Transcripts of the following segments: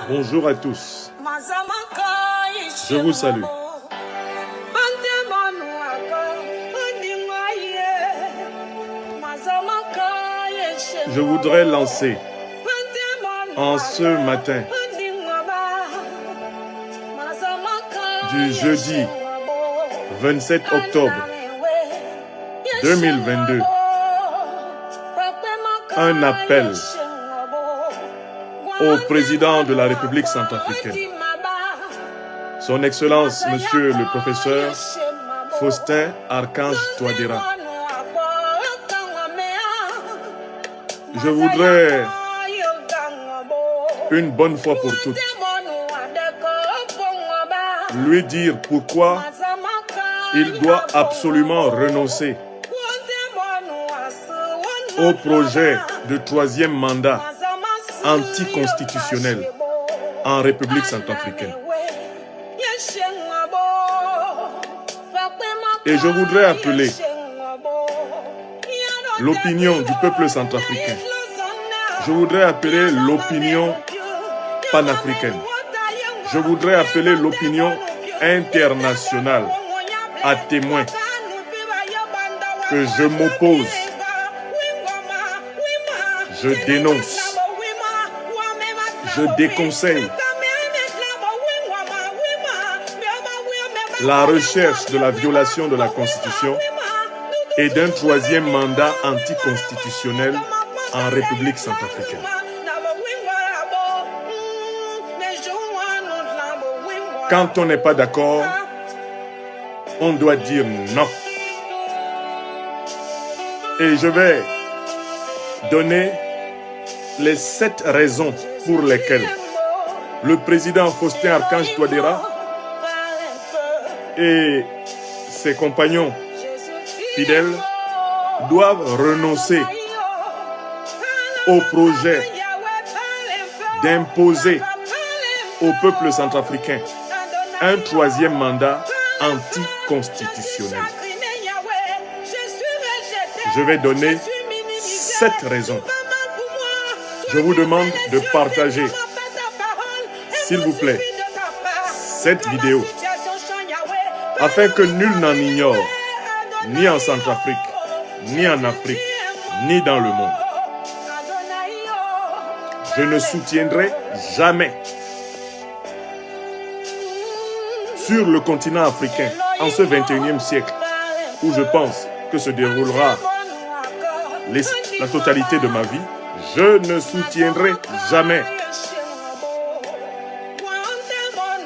Bonjour à tous. Je vous salue. Je voudrais lancer en ce matin du jeudi 27 octobre 2022 un appel au président de la République centrafricaine, son Excellence, Monsieur le professeur Faustin Archange Touadéra. Je voudrais, une bonne fois pour toutes, lui dire pourquoi il doit absolument renoncer au projet de troisième mandat anticonstitutionnel en République centrafricaine. Et je voudrais appeler l'opinion du peuple centrafricain. Je voudrais appeler l'opinion panafricaine. Je voudrais appeler l'opinion internationale à témoin que je m'oppose, je dénonce, je déconseille la recherche de la violation de la Constitution et d'un troisième mandat anticonstitutionnel en République centrafricaine. Quand on n'est pas d'accord, on doit dire non. Et je vais donner les 7 raisons pour lesquelles le président Faustin Archange Touadéra et ses compagnons fidèles doivent renoncer au projet d'imposer au peuple centrafricain un troisième mandat anticonstitutionnel. Je vais donner 7 raisons. Je vous demande de partager, s'il vous plaît, cette vidéo afin que nul n'en ignore, ni en Centrafrique, ni en Afrique, ni dans le monde. Je ne soutiendrai jamais sur le continent africain, en ce 21e siècle, où je pense que se déroulera la totalité de ma vie, je ne soutiendrai jamais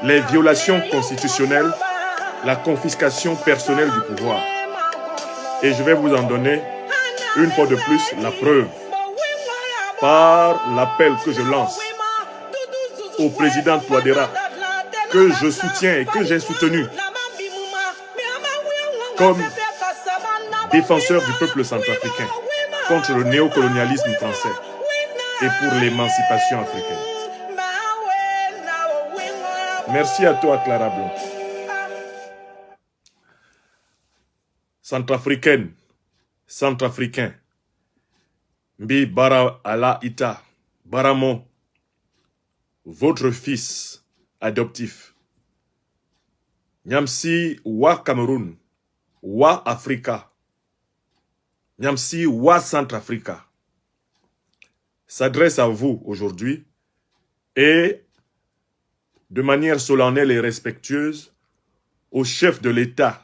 les violations constitutionnelles, la confiscation personnelle du pouvoir. Et je vais vous en donner, une fois de plus, la preuve, par l'appel que je lance au président Touadéra, que je soutiens et que j'ai soutenu comme défenseur du peuple centrafricain contre le néocolonialisme français et pour l'émancipation africaine. Merci à toi, Clara Blanc. Centrafricaine, centrafricain, Mbi Bara Ala Ita, Baramo, votre fils adoptif. Nyamsi Wa Cameroun, Wa Africa, Nyamsi Wa Centrafrica, s'adresse à vous aujourd'hui et de manière solennelle et respectueuse au chef de l'État,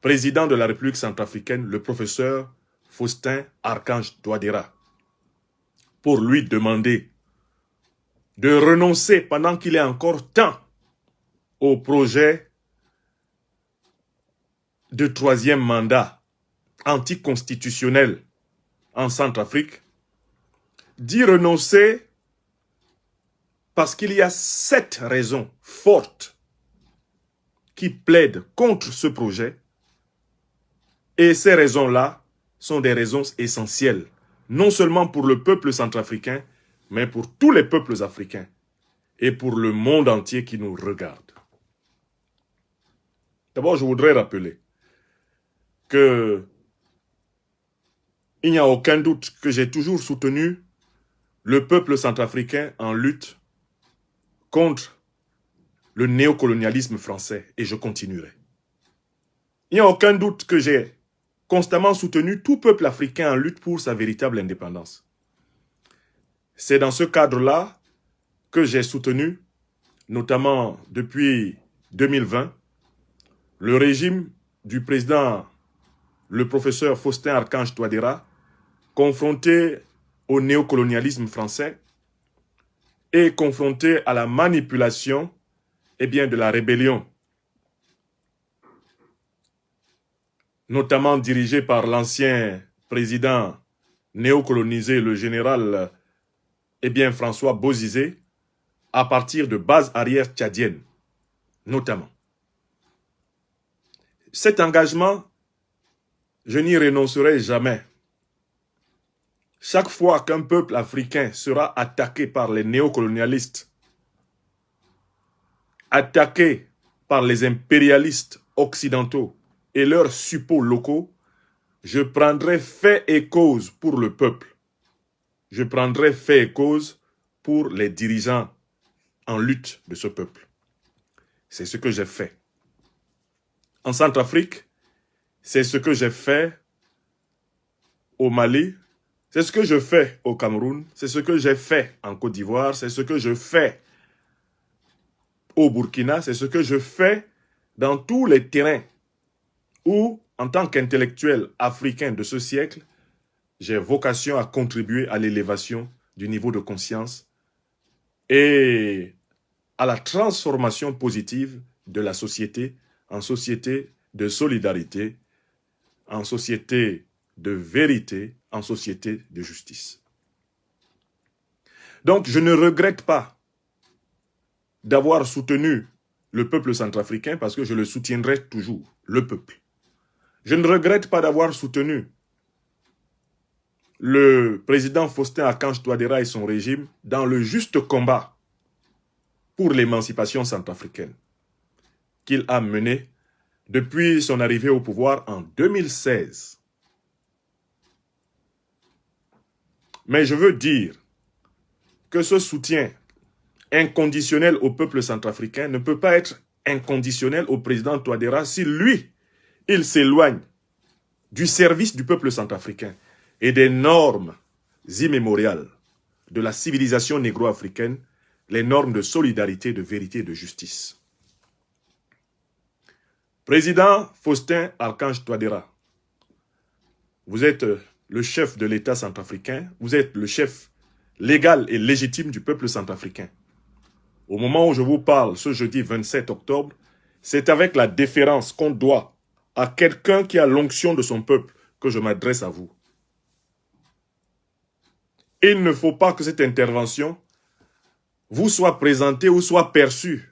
président de la République centrafricaine, le professeur Faustin Archange Touadéra, pour lui demander de renoncer pendant qu'il est encore temps au projet de troisième mandat anticonstitutionnel en Centrafrique, d'y renoncer parce qu'il y a 7 raisons fortes qui plaident contre ce projet. Et ces raisons-là sont des raisons essentielles, non seulement pour le peuple centrafricain, mais pour tous les peuples africains et pour le monde entier qui nous regarde. D'abord, je voudrais rappeler que il n'y a aucun doute que j'ai toujours soutenu le peuple centrafricain en lutte contre le néocolonialisme français et je continuerai. Il n'y a aucun doute que j'ai constamment soutenu tout peuple africain en lutte pour sa véritable indépendance. C'est dans ce cadre-là que j'ai soutenu, notamment depuis 2020, le régime du président, le professeur Faustin Archange Touadéra, confronté au néocolonialisme français et confronté à la manipulation de la rébellion, notamment dirigée par l'ancien président néocolonisé, le général François Bozizé, à partir de bases arrières tchadiennes, notamment. Cet engagement, je n'y renoncerai jamais. Chaque fois qu'un peuple africain sera attaqué par les néocolonialistes, attaqué par les impérialistes occidentaux et leurs suppôts locaux, je prendrai fait et cause pour le peuple. Je prendrai fait et cause pour les dirigeants en lutte de ce peuple. C'est ce que j'ai fait. En Centrafrique, c'est ce que j'ai fait au Mali, c'est ce que je fais au Cameroun, c'est ce que j'ai fait en Côte d'Ivoire, c'est ce que je fais au Burkina, c'est ce que je fais dans tous les terrains où, en tant qu'intellectuel africain de ce siècle, j'ai vocation à contribuer à l'élévation du niveau de conscience et à la transformation positive de la société en société de solidarité, en société de vérité, en société de justice. Donc, je ne regrette pas d'avoir soutenu le peuple centrafricain parce que je le soutiendrai toujours, le peuple. Je ne regrette pas d'avoir soutenu le président Faustin Archange Touadéra et son régime dans le juste combat pour l'émancipation centrafricaine qu'il a mené depuis son arrivée au pouvoir en 2016. Mais je veux dire que ce soutien inconditionnel au peuple centrafricain ne peut pas être inconditionnel au président Touadéra si lui, il s'éloigne du service du peuple centrafricain et des normes immémoriales de la civilisation négro-africaine, les normes de solidarité, de vérité et de justice. Président Faustin Archange Touadéra, vous êtes le chef de l'État centrafricain, vous êtes le chef légal et légitime du peuple centrafricain. Au moment où je vous parle, ce jeudi 27 octobre, c'est avec la déférence qu'on doit à quelqu'un qui a l'onction de son peuple que je m'adresse à vous. Il ne faut pas que cette intervention vous soit présentée ou soit perçue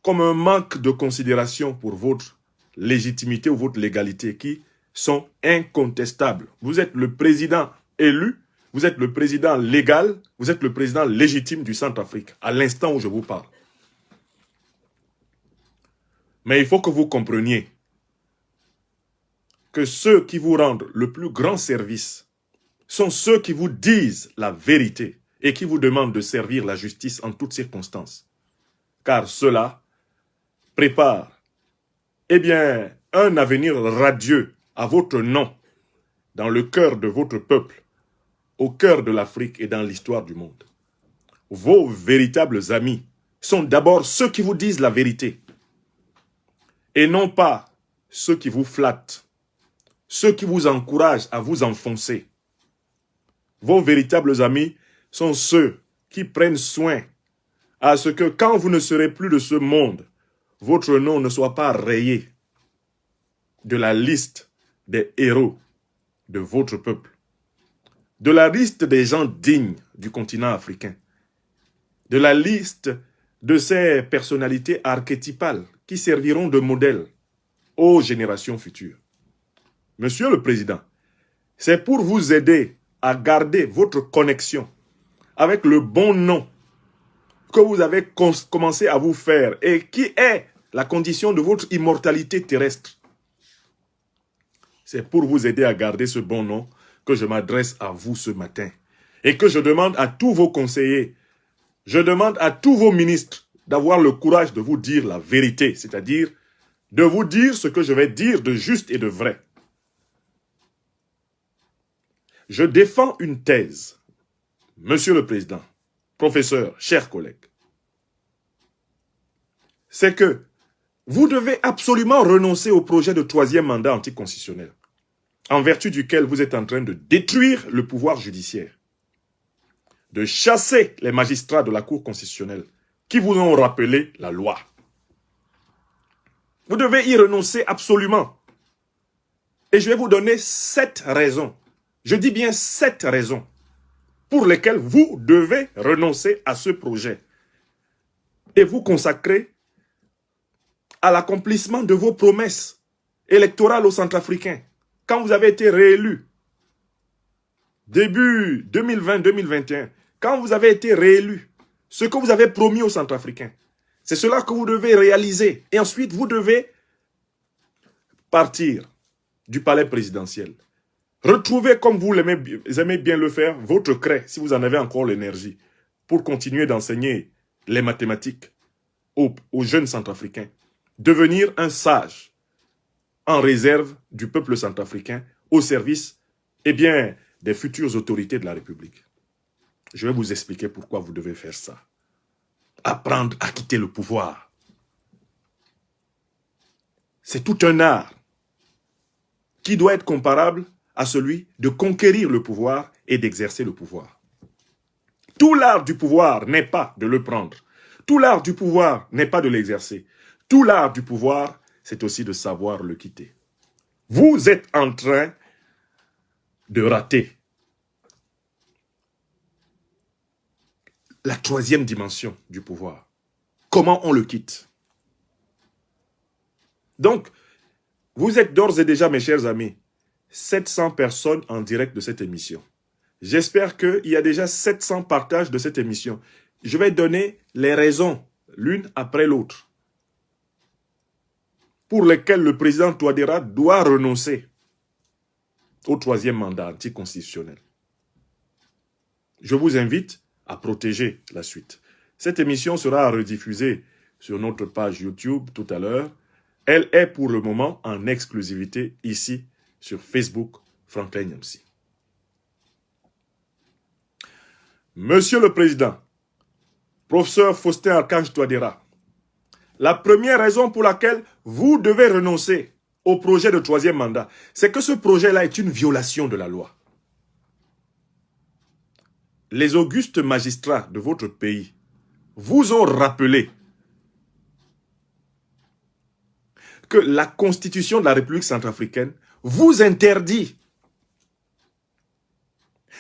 comme un manque de considération pour votre légitimité ou votre légalité qui sont incontestables. Vous êtes le président élu, vous êtes le président légal, vous êtes le président légitime du Centrafrique, à l'instant où je vous parle. Mais il faut que vous compreniez que ceux qui vous rendent le plus grand service sont ceux qui vous disent la vérité et qui vous demandent de servir la justice en toutes circonstances. Car cela prépare, un avenir radieux à votre nom, dans le cœur de votre peuple, au cœur de l'Afrique et dans l'histoire du monde. Vos véritables amis sont d'abord ceux qui vous disent la vérité et non pas ceux qui vous flattent, ceux qui vous encouragent à vous enfoncer. Vos véritables amis sont ceux qui prennent soin à ce que quand vous ne serez plus de ce monde, votre nom ne soit pas rayé de la liste des héros de votre peuple, de la liste des gens dignes du continent africain, de la liste de ces personnalités archétypales qui serviront de modèle aux générations futures. Monsieur le Président, c'est pour vous aider à garder votre connexion avec le bon nom que vous avez commencé à vous faire et qui est la condition de votre immortalité terrestre. C'est pour vous aider à garder ce bon nom que je m'adresse à vous ce matin et que je demande à tous vos conseillers, Je demande à tous vos ministres d'avoir le courage de vous dire la vérité, c'est-à-dire de vous dire ce que je vais dire de juste et de vrai. Je défends une thèse, Monsieur le Président, professeur, chers collègues. C'est que vous devez absolument renoncer au projet de troisième mandat anticonstitutionnel, en vertu duquel vous êtes en train de détruire le pouvoir judiciaire, de chasser les magistrats de la Cour constitutionnelle qui vous ont rappelé la loi. Vous devez y renoncer absolument. Et je vais vous donner 7 raisons. Je dis bien 7 raisons pour lesquelles vous devez renoncer à ce projet et vous consacrer à l'accomplissement de vos promesses électorales aux Centrafricains. Quand vous avez été réélu, début 2020-2021, quand vous avez été réélu, ce que vous avez promis aux Centrafricains, c'est cela que vous devez réaliser. Et ensuite, vous devez partir du palais présidentiel. Retrouvez, comme vous aimez bien le faire, votre craie, si vous en avez encore l'énergie, pour continuer d'enseigner les mathématiques aux jeunes Centrafricains. Devenir un sage en réserve du peuple centrafricain au service, des futures autorités de la République. Je vais vous expliquer pourquoi vous devez faire ça. Apprendre à quitter le pouvoir. C'est tout un art qui doit être comparable à celui de conquérir le pouvoir et d'exercer le pouvoir. Tout l'art du pouvoir n'est pas de le prendre. Tout l'art du pouvoir n'est pas de l'exercer. Tout l'art du pouvoir, c'est aussi de savoir le quitter. Vous êtes en train de rater la troisième dimension du pouvoir. Comment on le quitte? Donc, vous êtes d'ores et déjà, mes chers amis, 700 personnes en direct de cette émission. J'espère qu'il y a déjà 700 partages de cette émission. Je vais donner les raisons, l'une après l'autre, pour lesquelles le président Touadéra doit renoncer au troisième mandat anticonstitutionnel. Je vous invite à protéger la suite. Cette émission sera rediffusée sur notre page YouTube tout à l'heure. Elle est pour le moment en exclusivité ici sur Facebook, Franklin Nyamsi. Monsieur le Président, professeur Faustin Archange Touadéra, la première raison pour laquelle vous devez renoncer au projet de troisième mandat, c'est que ce projet-là est une violation de la loi. Les augustes magistrats de votre pays vous ont rappelé que la Constitution de la République centrafricaine vous interdit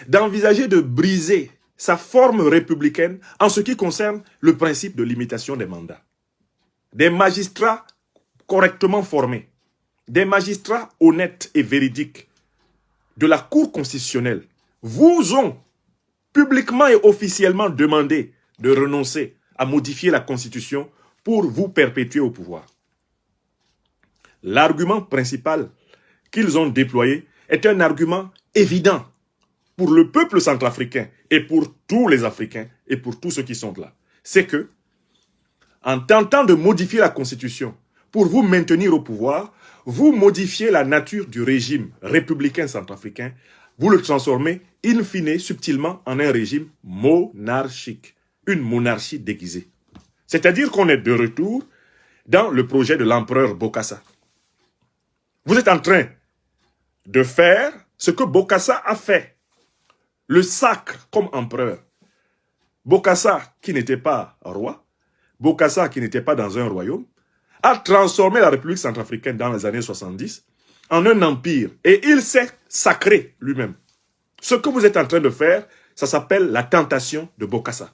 d'envisager de briser sa forme républicaine en ce qui concerne le principe de limitation des mandats. Des magistrats correctement formés, des magistrats honnêtes et véridiques de la Cour constitutionnelle vous ont publiquement et officiellement demandé de renoncer à modifier la Constitution pour vous perpétuer au pouvoir. L'argument principal qu'ils ont déployé est un argument évident pour le peuple centrafricain et pour tous les Africains et pour tous ceux qui sont là. C'est que, en tentant de modifier la Constitution pour vous maintenir au pouvoir, vous modifiez la nature du régime républicain centrafricain, vous le transformez in fine subtilement en un régime monarchique, une monarchie déguisée. C'est-à-dire qu'on est de retour dans le projet de l'empereur Bokassa. Vous êtes en train de faire ce que Bokassa a fait, le sacre comme empereur. Bokassa, qui n'était pas roi, Bokassa, qui n'était pas dans un royaume, a transformé la République centrafricaine dans les années 70 en un empire. Et il s'est sacré lui-même. Ce que vous êtes en train de faire, ça s'appelle la tentation de Bokassa.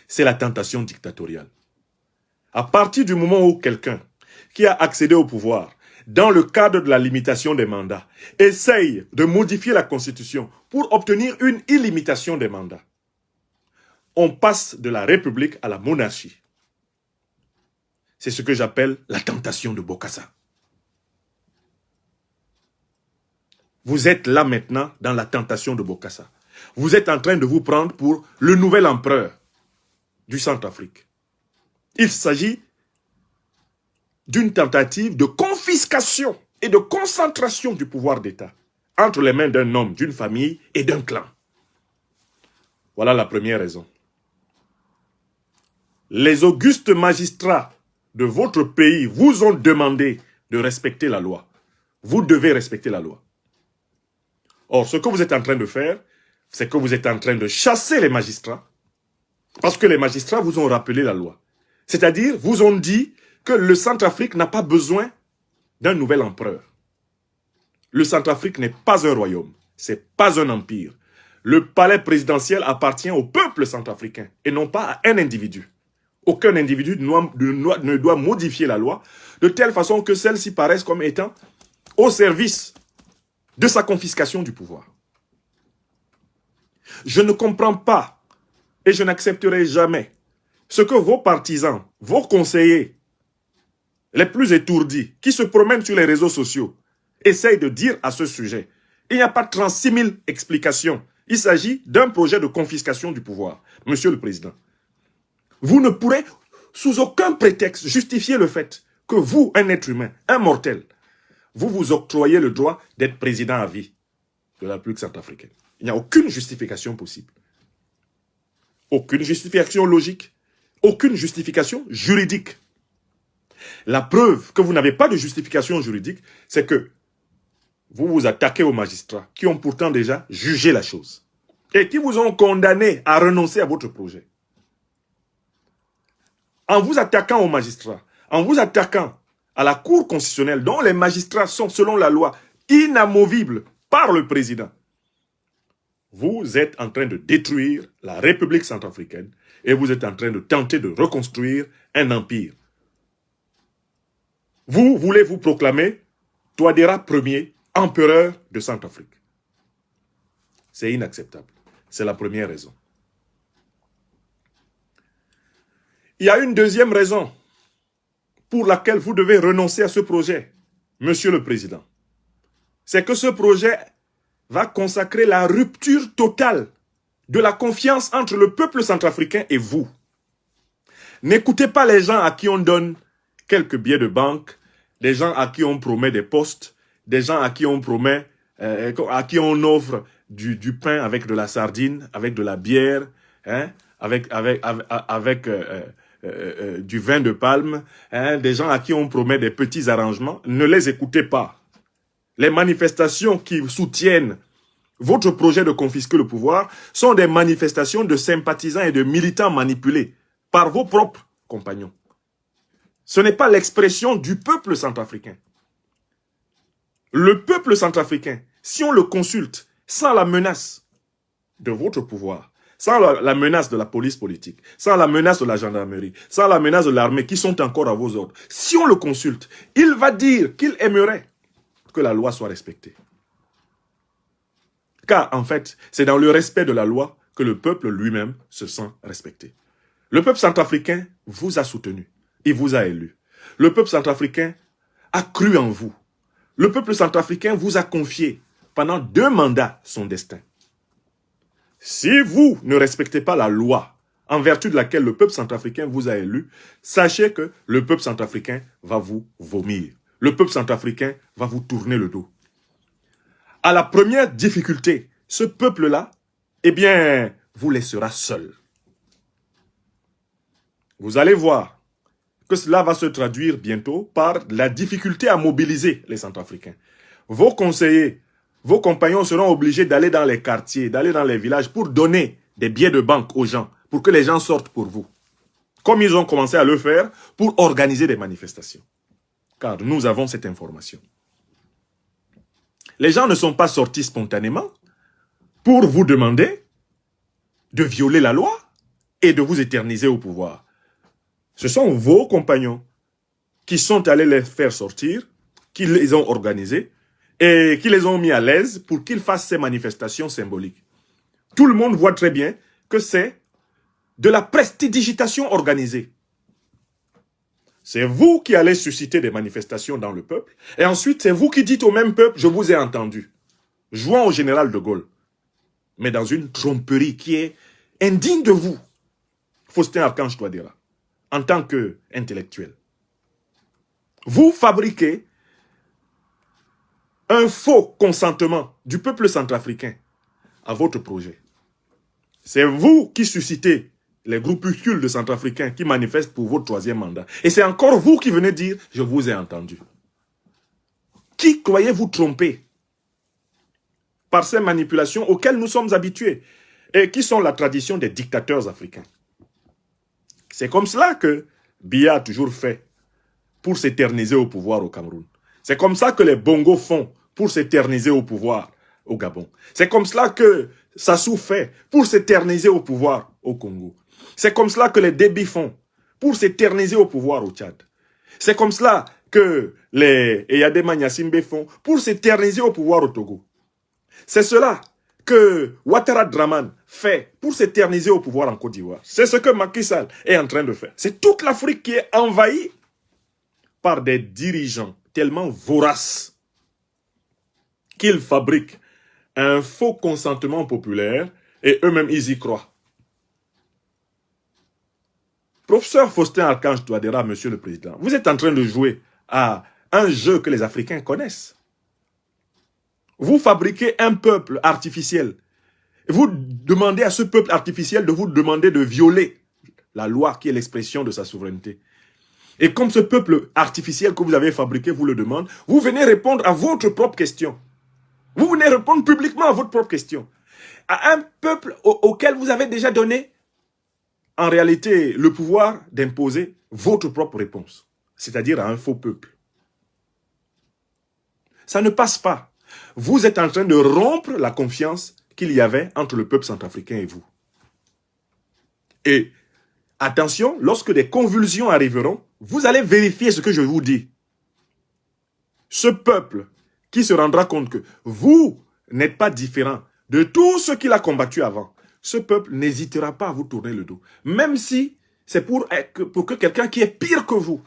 C'est la tentation dictatoriale. À partir du moment où quelqu'un qui a accédé au pouvoir, dans le cadre de la limitation des mandats, essaye de modifier la Constitution pour obtenir une illimitation des mandats, on passe de la République à la monarchie. C'est ce que j'appelle la tentation de Bokassa. Vous êtes là maintenant dans la tentation de Bokassa. Vous êtes en train de vous prendre pour le nouvel empereur du Centrafrique. Il s'agit d'une tentative de confiscation et de concentration du pouvoir d'État entre les mains d'un homme, d'une famille et d'un clan. Voilà la première raison. Les augustes magistrats de votre pays vous ont demandé de respecter la loi. Vous devez respecter la loi. Or, ce que vous êtes en train de faire, c'est que vous êtes en train de chasser les magistrats, parce que les magistrats vous ont rappelé la loi. C'est-à-dire, vous ont dit que le Centrafrique n'a pas besoin d'un nouvel empereur. Le Centrafrique n'est pas un royaume, c'est pas un empire. Le palais présidentiel appartient au peuple centrafricain et non pas à un individu. Aucun individu ne doit modifier la loi de telle façon que celle-ci paraisse comme étant au service de sa confiscation du pouvoir. Je ne comprends pas et je n'accepterai jamais ce que vos partisans, vos conseillers, les plus étourdis, qui se promènent sur les réseaux sociaux, essayent de dire à ce sujet. Il n'y a pas 36 000 explications. Il s'agit d'un projet de confiscation du pouvoir. Monsieur le Président, vous ne pourrez, sous aucun prétexte, justifier le fait que vous, un être humain, un mortel, vous vous octroyez le droit d'être président à vie de la République centrafricaine. Il n'y a aucune justification possible. Aucune justification logique. Aucune justification juridique. La preuve que vous n'avez pas de justification juridique, c'est que vous vous attaquez aux magistrats qui ont pourtant déjà jugé la chose et qui vous ont condamné à renoncer à votre projet. En vous attaquant aux magistrats, en vous attaquant à la Cour constitutionnelle dont les magistrats sont, selon la loi, inamovibles par le président, vous êtes en train de détruire la République centrafricaine et vous êtes en train de tenter de reconstruire un empire. Vous voulez vous proclamer Touadéra Ier, empereur de Centrafrique. C'est inacceptable. C'est la première raison. Il y a une deuxième raison pour laquelle vous devez renoncer à ce projet, Monsieur le Président. C'est que ce projet va consacrer la rupture totale de la confiance entre le peuple centrafricain et vous. N'écoutez pas les gens à qui on donne quelques billets de banque, des gens à qui on promet des postes, des gens à qui on promet, à qui on offre du pain avec de la sardine, avec de la bière, hein, avec du vin de palme, hein, des gens à qui on promet des petits arrangements. Ne les écoutez pas. Les manifestations qui soutiennent votre projet de confisquer le pouvoir sont des manifestations de sympathisants et de militants manipulés par vos propres compagnons. Ce n'est pas l'expression du peuple centrafricain. Le peuple centrafricain, si on le consulte sans la menace de votre pouvoir, sans la menace de la police politique, sans la menace de la gendarmerie, sans la menace de l'armée qui sont encore à vos ordres, si on le consulte, il va dire qu'il aimerait que la loi soit respectée. Car en fait, c'est dans le respect de la loi que le peuple lui-même se sent respecté. Le peuple centrafricain vous a soutenu, il vous a élu. Le peuple centrafricain a cru en vous. Le peuple centrafricain vous a confié pendant 2 mandats son destin. Si vous ne respectez pas la loi en vertu de laquelle le peuple centrafricain vous a élu, sachez que le peuple centrafricain va vous vomir. Le peuple centrafricain va vous tourner le dos. À la première difficulté, ce peuple-là, eh bien, vous laissera seul. Vous allez voir que cela va se traduire bientôt par la difficulté à mobiliser les Centrafricains. Vos conseillers, vos compagnons seront obligés d'aller dans les quartiers, d'aller dans les villages pour donner des billets de banque aux gens, pour que les gens sortent pour vous. Comme ils ont commencé à le faire pour organiser des manifestations. Car nous avons cette information. Les gens ne sont pas sortis spontanément pour vous demander de violer la loi et de vous éterniser au pouvoir. Ce sont vos compagnons qui sont allés les faire sortir, qui les ont organisés et qui les ont mis à l'aise pour qu'ils fassent ces manifestations symboliques. Tout le monde voit très bien que c'est de la prestidigitation organisée. C'est vous qui allez susciter des manifestations dans le peuple. Et ensuite, c'est vous qui dites au même peuple, je vous ai entendu. Jouant au général de Gaulle. mais dans une tromperie qui est indigne de vous, Faustin Archange Touadéra, en tant qu'intellectuel. Vous fabriquez un faux consentement du peuple centrafricain à votre projet. C'est vous qui suscitez les groupuscules de Centrafricains qui manifestent pour votre troisième mandat. Et c'est encore vous qui venez dire « je vous ai entendu ». Qui croyez-vous tromper par ces manipulations auxquelles nous sommes habitués et qui sont la tradition des dictateurs africains? C'est comme cela que Biya a toujours fait pour s'éterniser au pouvoir au Cameroun. C'est comme ça que les Bongo font pour s'éterniser au pouvoir au Gabon. C'est comme cela que Sassou fait pour s'éterniser au pouvoir au Congo. C'est comme cela que les Déby font pour s'éterniser au pouvoir au Tchad. C'est comme cela que les Eyadema Nyasimbe font pour s'éterniser au pouvoir au Togo. C'est cela que Ouattara Draman fait pour s'éterniser au pouvoir en Côte d'Ivoire. C'est ce que Macky Sall est en train de faire. C'est toute l'Afrique qui est envahie par des dirigeants tellement voraces qu'ils fabriquent un faux consentement populaire et eux-mêmes ils y croient. Professeur Faustin Archange Touadéra, Monsieur le Président, vous êtes en train de jouer à un jeu que les Africains connaissent. Vous fabriquez un peuple artificiel. Vous demandez à ce peuple artificiel de vous demander de violer la loi qui est l'expression de sa souveraineté. Et comme ce peuple artificiel que vous avez fabriqué vous le demande, vous venez répondre à votre propre question. Vous venez répondre publiquement à votre propre question. À un peuple auquel vous avez déjà donné, en réalité, le pouvoir d'imposer votre propre réponse. C'est-à-dire à un faux peuple. Ça ne passe pas. Vous êtes en train de rompre la confiance qu'il y avait entre le peuple centrafricain et vous. Et attention, lorsque des convulsions arriveront, vous allez vérifier ce que je vous dis. Ce peuple qui se rendra compte que vous n'êtes pas différent de tout ce qu'il a combattu avant, ce peuple n'hésitera pas à vous tourner le dos. Même si c'est pour que quelqu'un qui est pire que vous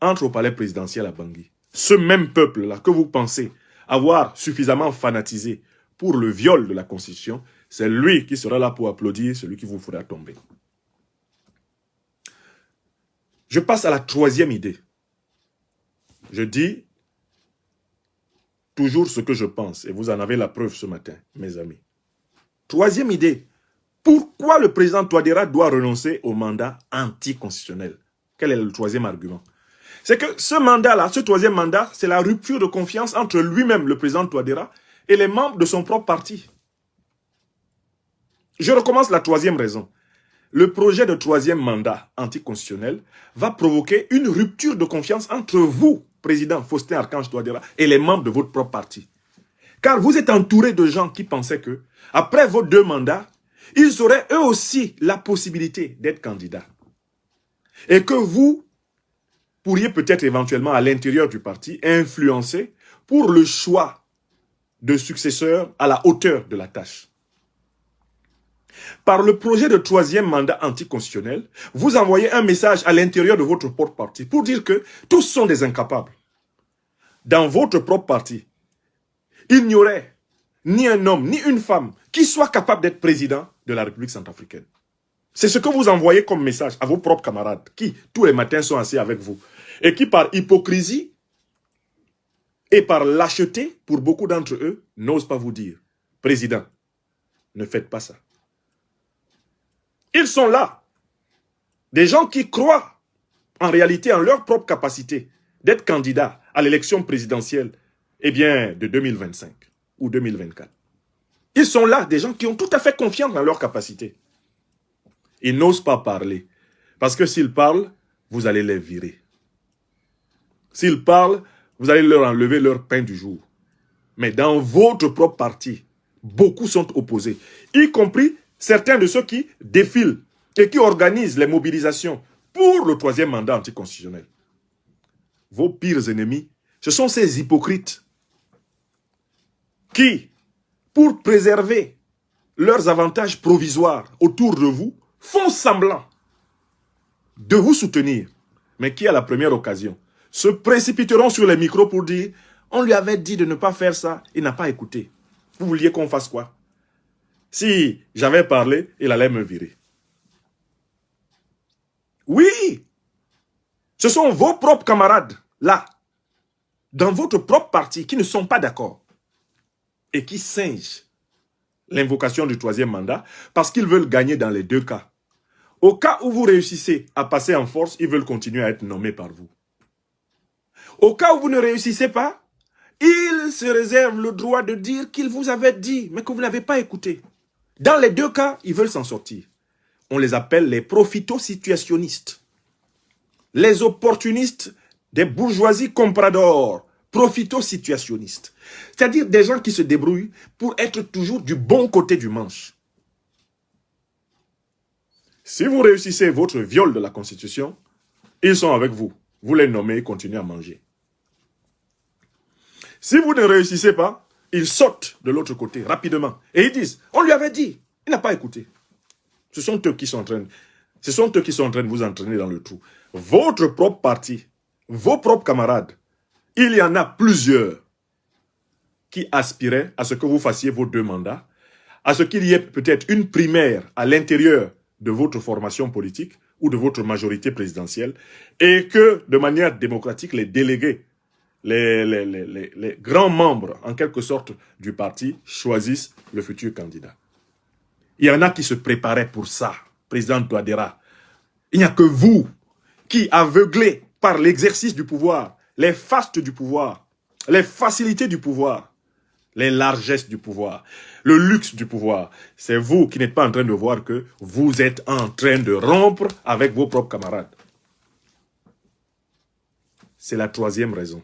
entre au palais présidentiel à Bangui. Ce même peuple-là que vous pensez avoir suffisamment fanatisé pour le viol de la Constitution, c'est lui qui sera là pour applaudir celui qui vous fera tomber. Je passe à la troisième idée. Je dis toujours ce que je pense, et vous en avez la preuve ce matin, mes amis. Troisième idée. Pourquoi le président Touadéra doit renoncer au mandat anticonstitutionnel? Quel est le troisième argument? C'est que ce mandat-là, ce troisième mandat, c'est la rupture de confiance entre lui-même, le président Touadéra, et les membres de son propre parti. Je recommence la troisième raison. Le projet de troisième mandat anticonstitutionnel va provoquer une rupture de confiance entre vous, président Faustin Archange Touadéra, et les membres de votre propre parti. Car vous êtes entouré de gens qui pensaient que, après vos 2 mandats, ils auraient eux aussi la possibilité d'être candidats. Et que vous pourriez peut-être éventuellement à l'intérieur du parti influencer pour le choix de successeurs à la hauteur de la tâche. Par le projet de troisième mandat anticonstitutionnel, vous envoyez un message à l'intérieur de votre propre parti pour dire que tous sont des incapables. Dans votre propre parti, il n'y aurait ni un homme, ni une femme qui soit capable d'être président de la République centrafricaine. C'est ce que vous envoyez comme message à vos propres camarades qui, tous les matins, sont assis avec vous. Et qui, par hypocrisie et par lâcheté, pour beaucoup d'entre eux, n'osent pas vous dire « Président, ne faites pas ça ». Ils sont là. Des gens qui croient en réalité en leur propre capacité d'être candidats à l'élection présidentielle de 2025 ou 2024. Ils sont là, des gens qui ont tout à fait confiance en leur capacité. Ils n'osent pas parler. Parce que s'ils parlent, vous allez les virer. S'ils parlent, vous allez leur enlever leur pain du jour. Mais dans votre propre parti, beaucoup sont opposés. Y compris certains de ceux qui défilent et qui organisent les mobilisations pour le troisième mandat anticonstitutionnel. Vos pires ennemis, ce sont ces hypocrites qui, pour préserver leurs avantages provisoires autour de vous, font semblant de vous soutenir, mais qui, à la première occasion, se précipiteront sur les micros pour dire « On lui avait dit de ne pas faire ça, il n'a pas écouté. Vous vouliez qu'on fasse quoi? Si j'avais parlé, il allait me virer. Oui, ce sont vos propres camarades, là, dans votre propre parti, qui ne sont pas d'accord et qui singent l'invocation du troisième mandat parce qu'ils veulent gagner dans les deux cas. Au cas où vous réussissez à passer en force, ils veulent continuer à être nommés par vous. Au cas où vous ne réussissez pas, ils se réservent le droit de dire qu'ils vous avaient dit, mais que vous n'avez pas écouté. Dans les deux cas, ils veulent s'en sortir. On les appelle les profito-situationnistes. Les opportunistes des bourgeoisies compradors. Profito-situationnistes. C'est-à-dire des gens qui se débrouillent pour être toujours du bon côté du manche. Si vous réussissez votre viol de la Constitution, ils sont avec vous. Vous les nommez et continuez à manger. Si vous ne réussissez pas, ils sautent de l'autre côté rapidement. Et ils disent, on lui avait dit, il n'a pas écouté. Ce sont eux qui sont en train de vous entraîner dans le trou. Votre propre parti, vos propres camarades, il y en a plusieurs qui aspiraient à ce que vous fassiez vos 2 mandats, à ce qu'il y ait peut-être une primaire à l'intérieur de votre formation politique ou de votre majorité présidentielle et que, de manière démocratique, les délégués, les grands membres, en quelque sorte, du parti choisissent le futur candidat. Il y en a qui se préparaient pour ça, président Touadéra. Il n'y a que vous qui, aveuglés par l'exercice du pouvoir, les fastes du pouvoir, les facilités du pouvoir, les largesses du pouvoir, le luxe du pouvoir, c'est vous qui n'êtes pas en train de voir que vous êtes en train de rompre avec vos propres camarades. C'est la 3e raison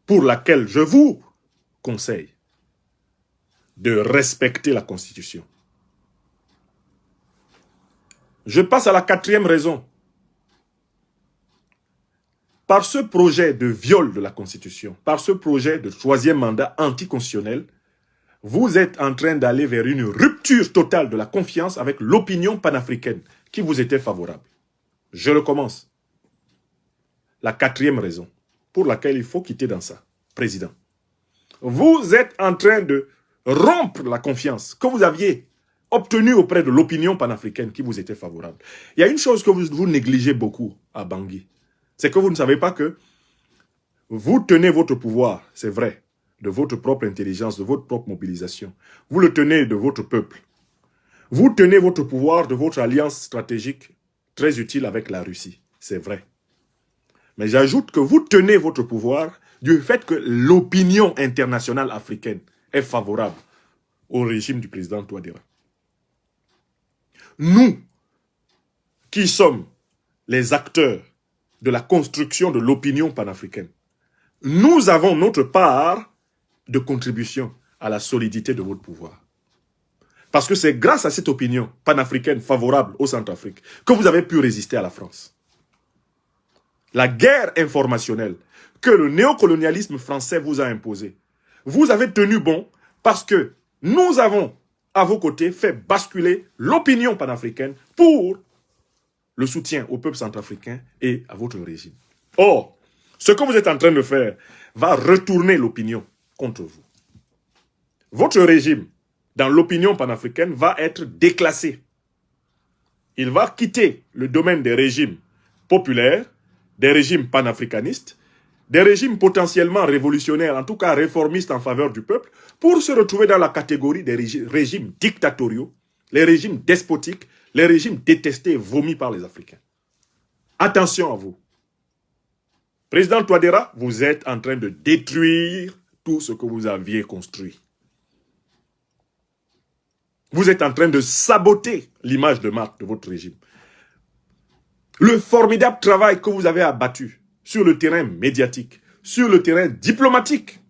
pour laquelle je vous conseille de respecter la Constitution. Je passe à la 4e raison. Par ce projet de viol de la Constitution, par ce projet de 3e mandat anticonstitutionnel, vous êtes en train d'aller vers une rupture totale de la confiance avec l'opinion panafricaine qui vous était favorable. Je recommence. La 4e raison pour laquelle il faut quitter dans ça, président. Vous êtes en train de rompre la confiance que vous aviez obtenue auprès de l'opinion panafricaine qui vous était favorable. Il y a une chose que vous négligez beaucoup à Bangui. C'est que vous ne savez pas que vous tenez votre pouvoir, c'est vrai, de votre propre intelligence, de votre propre mobilisation. Vous le tenez de votre peuple. Vous tenez votre pouvoir de votre alliance stratégique très utile avec la Russie, c'est vrai. Mais j'ajoute que vous tenez votre pouvoir du fait que l'opinion internationale africaine est favorable au régime du président Touadéra. Nous, qui sommes les acteurs de la construction de l'opinion panafricaine, nous avons notre part de contribution à la solidité de votre pouvoir. Parce que c'est grâce à cette opinion panafricaine favorable au Centrafrique que vous avez pu résister à la France. La guerre informationnelle que le néocolonialisme français vous a imposée, vous avez tenu bon parce que nous avons, à vos côtés, fait basculer l'opinion panafricaine pour le soutien au peuple centrafricain et à votre régime. Or, ce que vous êtes en train de faire va retourner l'opinion contre vous. Votre régime, dans l'opinion panafricaine, va être déclassé. Il va quitter le domaine des régimes populaires, des régimes panafricanistes, des régimes potentiellement révolutionnaires, en tout cas réformistes en faveur du peuple, pour se retrouver dans la catégorie des régimes dictatoriaux, les régimes despotiques, les régimes détestés et vomis par les Africains. Attention à vous. Président Touadéra, vous êtes en train de détruire tout ce que vous aviez construit. Vous êtes en train de saboter l'image de marque de votre régime. Le formidable travail que vous avez abattu sur le terrain médiatique, sur le terrain diplomatique.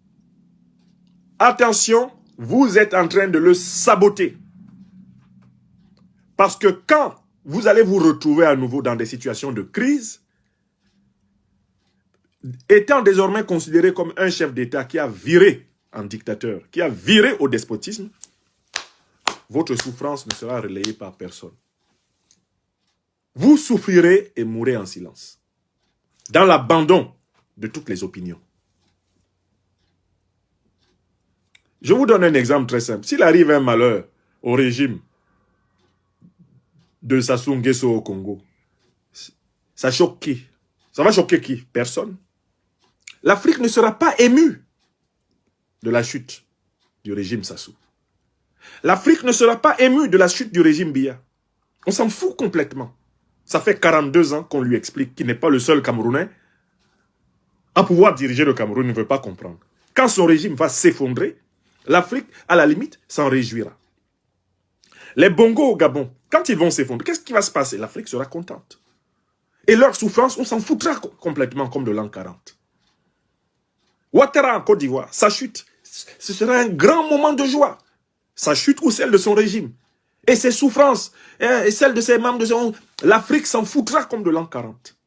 Attention, vous êtes en train de le saboter. Parce que quand vous allez vous retrouver à nouveau dans des situations de crise, étant désormais considéré comme un chef d'État qui a viré en dictateur, qui a viré au despotisme, votre souffrance ne sera relayée par personne. Vous souffrirez et mourrez en silence, dans l'abandon de toutes les opinions. Je vous donne un exemple très simple. S'il arrive un malheur au régime de Sassou Nguesso au Congo, ça choque qui? Ça va choquer qui? Personne. L'Afrique ne sera pas émue de la chute du régime Sassou. L'Afrique ne sera pas émue de la chute du régime Biya. On s'en fout complètement. Ça fait 42 ans qu'on lui explique qu'il n'est pas le seul Camerounais à pouvoir diriger le Cameroun. Il ne veut pas comprendre. Quand son régime va s'effondrer, l'Afrique, à la limite, s'en réjouira. Les Bongo au Gabon, quand ils vont s'effondrer, qu'est-ce qui va se passer? L'Afrique sera contente. Et leur souffrance, on s'en foutra complètement comme de l'an 40. Ouattara en Côte d'Ivoire, sa chute, ce sera un grand moment de joie. Sa chute ou celle de son régime. Et ses souffrances, et celles de ses membres de son... L'Afrique s'en foutra comme de l'an 40.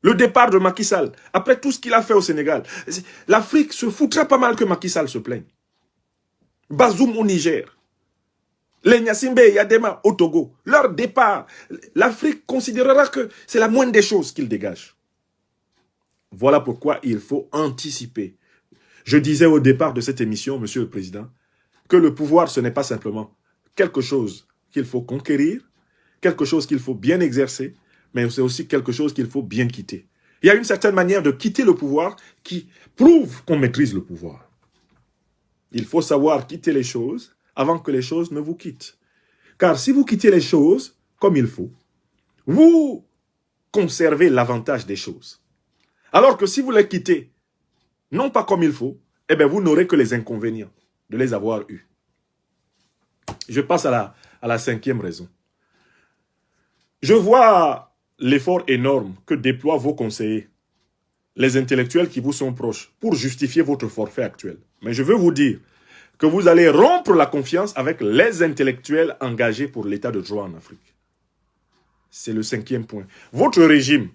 Le départ de Macky Sall, après tout ce qu'il a fait au Sénégal, l'Afrique se foutra pas mal que Macky Sall se plaigne. Bazoum au Niger, les Nyassimbe et Yadema au Togo, leur départ, l'Afrique considérera que c'est la moindre des choses qu'ils dégagent. Voilà pourquoi il faut anticiper. Je disais au départ de cette émission, Monsieur le Président, que le pouvoir, ce n'est pas simplement quelque chose qu'il faut conquérir, quelque chose qu'il faut bien exercer, mais c'est aussi quelque chose qu'il faut bien quitter. Il y a une certaine manière de quitter le pouvoir qui prouve qu'on maîtrise le pouvoir. Il faut savoir quitter les choses avant que les choses ne vous quittent. Car si vous quittez les choses comme il faut, vous conservez l'avantage des choses. Alors que si vous les quittez, non pas comme il faut, eh bien vous n'aurez que les inconvénients de les avoir eus. Je passe à la cinquième raison. Je vois l'effort énorme que déploient vos conseillers, les intellectuels qui vous sont proches, pour justifier votre forfait actuel. Mais je veux vous dire que vous allez rompre la confiance avec les intellectuels engagés pour l'état de droit en Afrique. C'est le cinquième point. Votre régime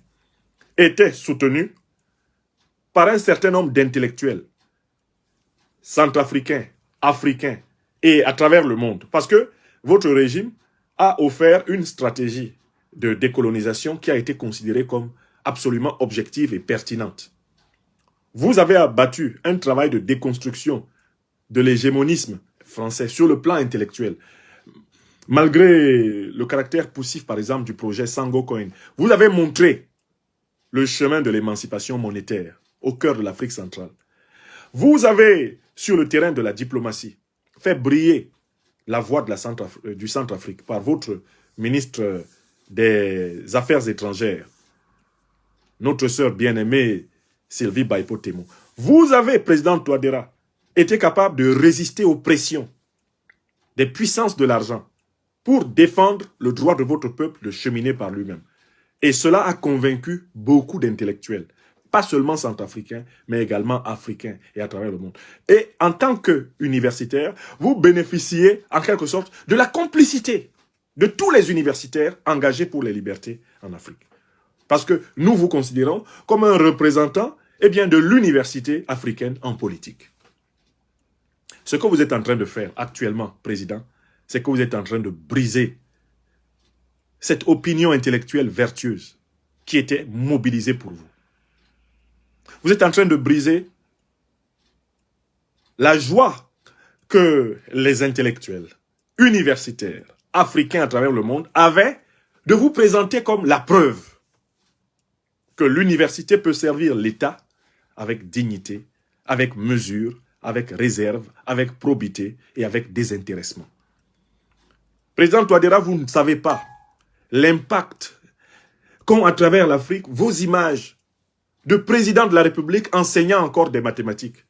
était soutenu par un certain nombre d'intellectuels centrafricains, africains et à travers le monde. Parce que votre régime a offert une stratégie de décolonisation qui a été considérée comme absolument objective et pertinente. Vous avez abattu un travail de déconstruction de l'hégémonisme français sur le plan intellectuel. Malgré le caractère poussif, par exemple, du projet Sango Coin, vous avez montré le chemin de l'émancipation monétaire au cœur de l'Afrique centrale. Vous avez, sur le terrain de la diplomatie, fait briller la voix de du Centrafrique par votre ministre des Affaires étrangères, notre sœur bien-aimée Sylvie Baipo-Témo. Vous avez, président Touadéra, été capable de résister aux pressions des puissances de l'argent pour défendre le droit de votre peuple de cheminer par lui-même. Et cela a convaincu beaucoup d'intellectuels, pas seulement centrafricains, mais également africains et à travers le monde. Et en tant qu'universitaire, vous bénéficiez en quelque sorte de la complicité de tous les universitaires engagés pour les libertés en Afrique. Parce que nous vous considérons comme un représentant de l'université africaine en politique. Ce que vous êtes en train de faire actuellement, Président, c'est que vous êtes en train de briser cette opinion intellectuelle vertueuse qui était mobilisée pour vous. Vous êtes en train de briser la joie que les intellectuels, universitaires, africains à travers le monde avaient de vous présenter comme la preuve que l'université peut servir l'État avec dignité, avec mesure, avec réserve, avec probité et avec désintéressement. Président Touadéra, vous ne savez pas l'impact qu'ont à travers l'Afrique vos images de président de la République enseignant encore des mathématiques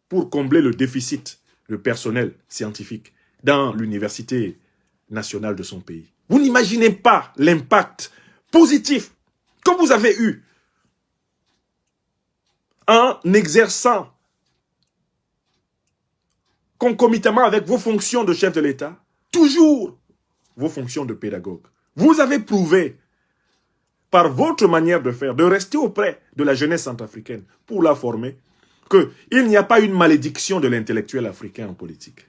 pour combler le déficit de personnel scientifique dans l'université nationale de son pays. Vous n'imaginez pas l'impact positif que vous avez eu en exerçant concomitamment avec vos fonctions de chef de l'État, toujours vos fonctions de pédagogue. Vous avez prouvé, par votre manière de faire, de rester auprès de la jeunesse centrafricaine pour la former, qu'il n'y a pas une malédiction de l'intellectuel africain en politique.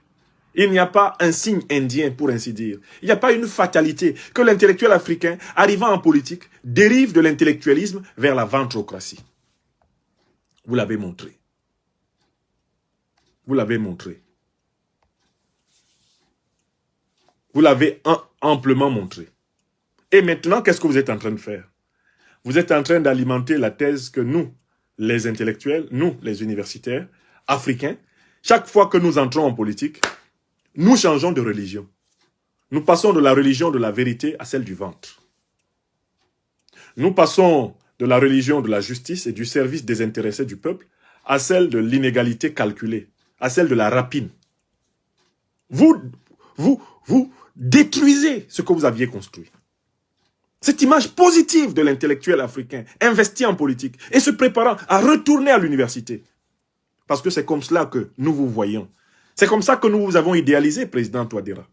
Il n'y a pas un signe indien, pour ainsi dire. Il n'y a pas une fatalité que l'intellectuel africain, arrivant en politique, dérive de l'intellectualisme vers la ventrocratie. Vous l'avez montré. Vous l'avez montré. Vous l'avez amplement montré. Et maintenant, qu'est-ce que vous êtes en train de faire? Vous êtes en train d'alimenter la thèse que nous, les intellectuels, nous, les universitaires, africains, chaque fois que nous entrons en politique, nous changeons de religion. Nous passons de la religion de la vérité à celle du ventre. Nous passons de la religion de la justice et du service désintéressé du peuple à celle de l'inégalité calculée, à celle de la rapine. Vous détruisez ce que vous aviez construit. Cette image positive de l'intellectuel africain, investi en politique et se préparant à retourner à l'université. Parce que c'est comme cela que nous vous voyons. C'est comme ça que nous vous avons idéalisé, président Touadéra.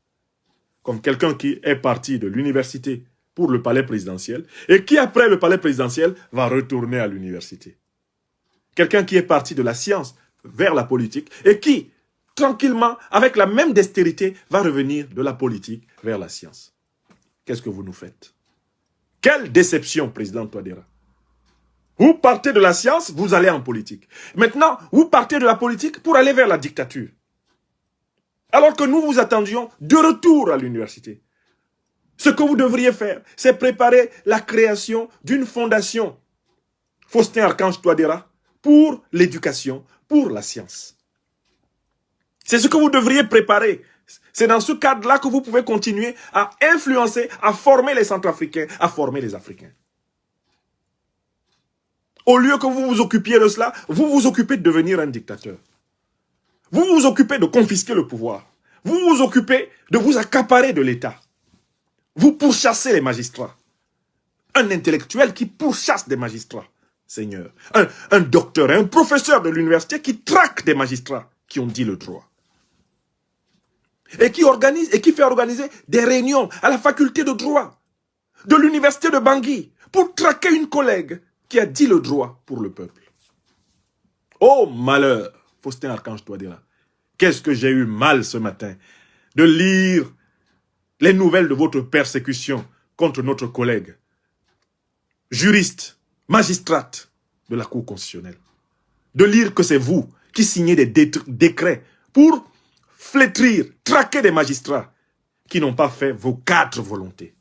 Comme quelqu'un qui est parti de l'université pour le palais présidentiel et qui, après le palais présidentiel, va retourner à l'université. Quelqu'un qui est parti de la science vers la politique et qui, tranquillement, avec la même dextérité, va revenir de la politique vers la science. Qu'est-ce que vous nous faites? Quelle déception, président Touadéra. Vous partez de la science, vous allez en politique. Maintenant, vous partez de la politique pour aller vers la dictature. Alors que nous vous attendions de retour à l'université. Ce que vous devriez faire, c'est préparer la création d'une fondation Faustin Archange Touadéra pour l'éducation, pour la science. C'est ce que vous devriez préparer. C'est dans ce cadre-là que vous pouvez continuer à influencer, à former les Centrafricains, à former les Africains. Au lieu que vous vous occupiez de cela, vous vous occupez de devenir un dictateur. Vous vous occupez de confisquer le pouvoir. Vous vous occupez de vous accaparer de l'État. Vous pourchassez les magistrats. Un intellectuel qui pourchasse des magistrats, Seigneur. Un docteur, un professeur de l'université qui traque des magistrats qui ont dit le droit. Et qui organise et qui fait organiser des réunions à la faculté de droit de l'université de Bangui pour traquer une collègue qui a dit le droit pour le peuple. Oh malheur, Faustin Archange Touadéra. Qu'est-ce que j'ai eu mal ce matin de lire les nouvelles de votre persécution contre notre collègue, juriste, magistrate de la Cour constitutionnelle. De lire que c'est vous qui signez des décrets pour flétrir, traquer des magistrats qui n'ont pas fait vos 4 volontés,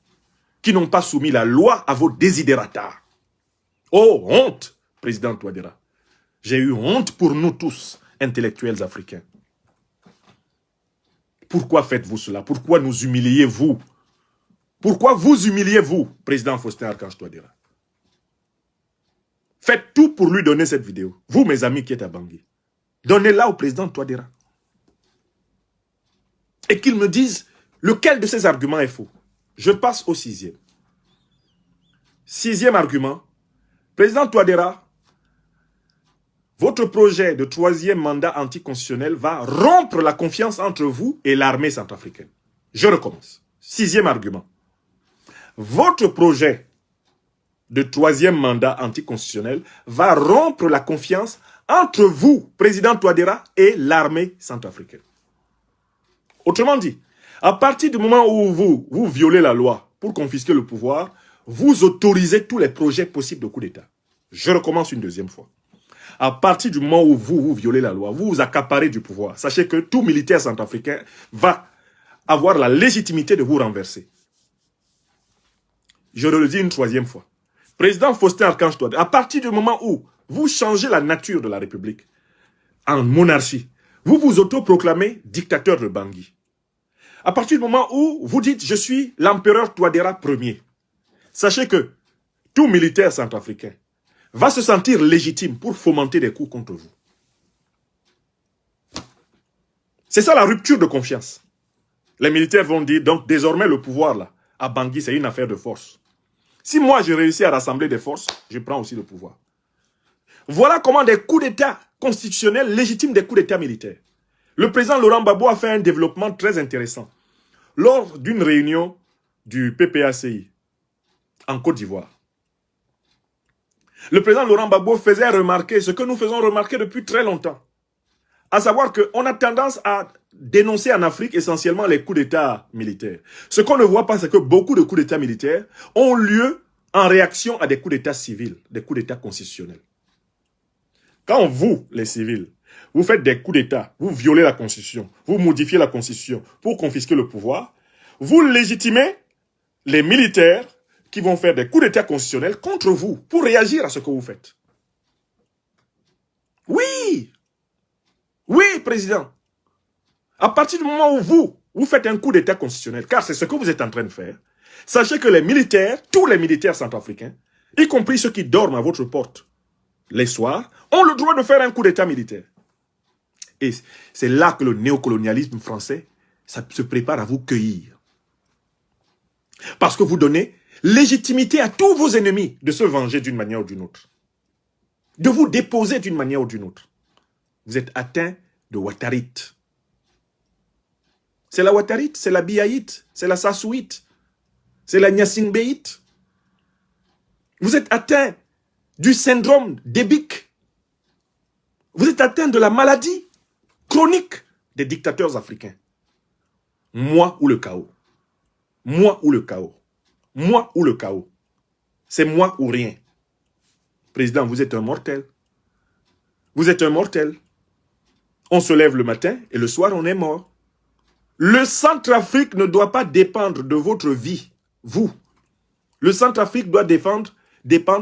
qui n'ont pas soumis la loi à vos désidérata. Oh, honte, président Touadéra. J'ai eu honte pour nous tous, intellectuels africains. Pourquoi faites-vous cela? Pourquoi nous humiliez-vous? Pourquoi vous humiliez-vous, président Faustin Archange Touadéra? Faites tout pour lui donner cette vidéo. Vous, mes amis qui êtes à Bangui. Donnez-la au président Touadéra. Et qu'il me dise lequel de ces arguments est faux. Je passe au 6e. 6e argument. Président Touadéra, votre projet de 3e mandat anticonstitutionnel va rompre la confiance entre vous et l'armée centrafricaine. Je recommence. 6e argument. Votre projet de 3e mandat anticonstitutionnel va rompre la confiance entre vous, président Touadéra, et l'armée centrafricaine. Autrement dit, à partir du moment où vous violez la loi pour confisquer le pouvoir, vous autorisez tous les projets possibles de coup d'État. Je recommence une 2e fois. À partir du moment où vous violez la loi, vous accaparez du pouvoir. Sachez que tout militaire centrafricain va avoir la légitimité de vous renverser. Je le dis une 3e fois. Président Faustin Archange Touadéra, à partir du moment où vous changez la nature de la République en monarchie, vous vous autoproclamez dictateur de Bangui. À partir du moment où vous dites « Je suis l'empereur Touadéra Ier », sachez que tout militaire centrafricain va se sentir légitime pour fomenter des coups contre vous. C'est ça la rupture de confiance. Les militaires vont dire, donc désormais le pouvoir là, à Bangui, c'est une affaire de force. Si moi j'ai réussi à rassembler des forces, je prends aussi le pouvoir. Voilà comment des coups d'État constitutionnels légitiment des coups d'État militaires. Le président Laurent Gbagbo a fait un développement très intéressant lors d'une réunion du PPACI en Côte d'Ivoire. Le président Laurent Gbagbo faisait remarquer ce que nous faisons remarquer depuis très longtemps. À savoir qu'on a tendance à dénoncer en Afrique essentiellement les coups d'État militaires. Ce qu'on ne voit pas, c'est que beaucoup de coups d'État militaires ont lieu en réaction à des coups d'État civils, des coups d'État constitutionnels. Quand vous, les civils, vous faites des coups d'État, vous violez la Constitution, vous modifiez la Constitution pour confisquer le pouvoir, vous légitimez les militaires qui vont faire des coups d'État constitutionnels contre vous pour réagir à ce que vous faites. Oui! Oui, président. À partir du moment où vous faites un coup d'État constitutionnel, car c'est ce que vous êtes en train de faire, sachez que les militaires, tous les militaires centrafricains, y compris ceux qui dorment à votre porte les soirs, ont le droit de faire un coup d'État militaire. Et c'est là que le néocolonialisme français ça se prépare à vous cueillir. Parce que vous donnez légitimité à tous vos ennemis de se venger d'une manière ou d'une autre. De vous déposer d'une manière ou d'une autre. Vous êtes atteint de Ouattarite. C'est la Ouattarite, c'est la Biaïte, c'est la Sassouite, c'est la Nyassingbéite. Vous êtes atteint du syndrome d'Ebic. Vous êtes atteint de la maladie chronique des dictateurs africains. Moi ou le chaos. Moi ou le chaos. Moi ou le chaos. C'est moi ou rien. Président, vous êtes un mortel. Vous êtes un mortel. On se lève le matin et le soir, on est mort. Le Centrafrique ne doit pas dépendre de votre vie. Vous. Le Centrafrique doit dépendre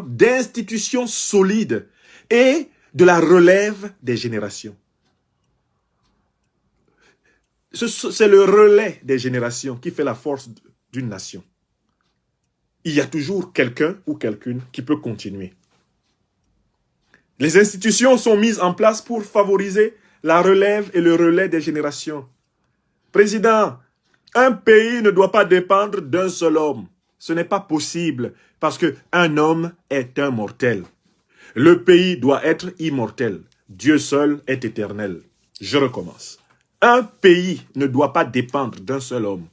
d'institutions solides et de la relève des générations. C'est le relais des générations qui fait la force d'une nation. Il y a toujours quelqu'un ou quelqu'une qui peut continuer. Les institutions sont mises en place pour favoriser la relève et le relais des générations. Président, un pays ne doit pas dépendre d'un seul homme. Ce n'est pas possible parce qu'un homme est un mortel. Le pays doit être immortel. Dieu seul est éternel. Je recommence. Un pays ne doit pas dépendre d'un seul homme,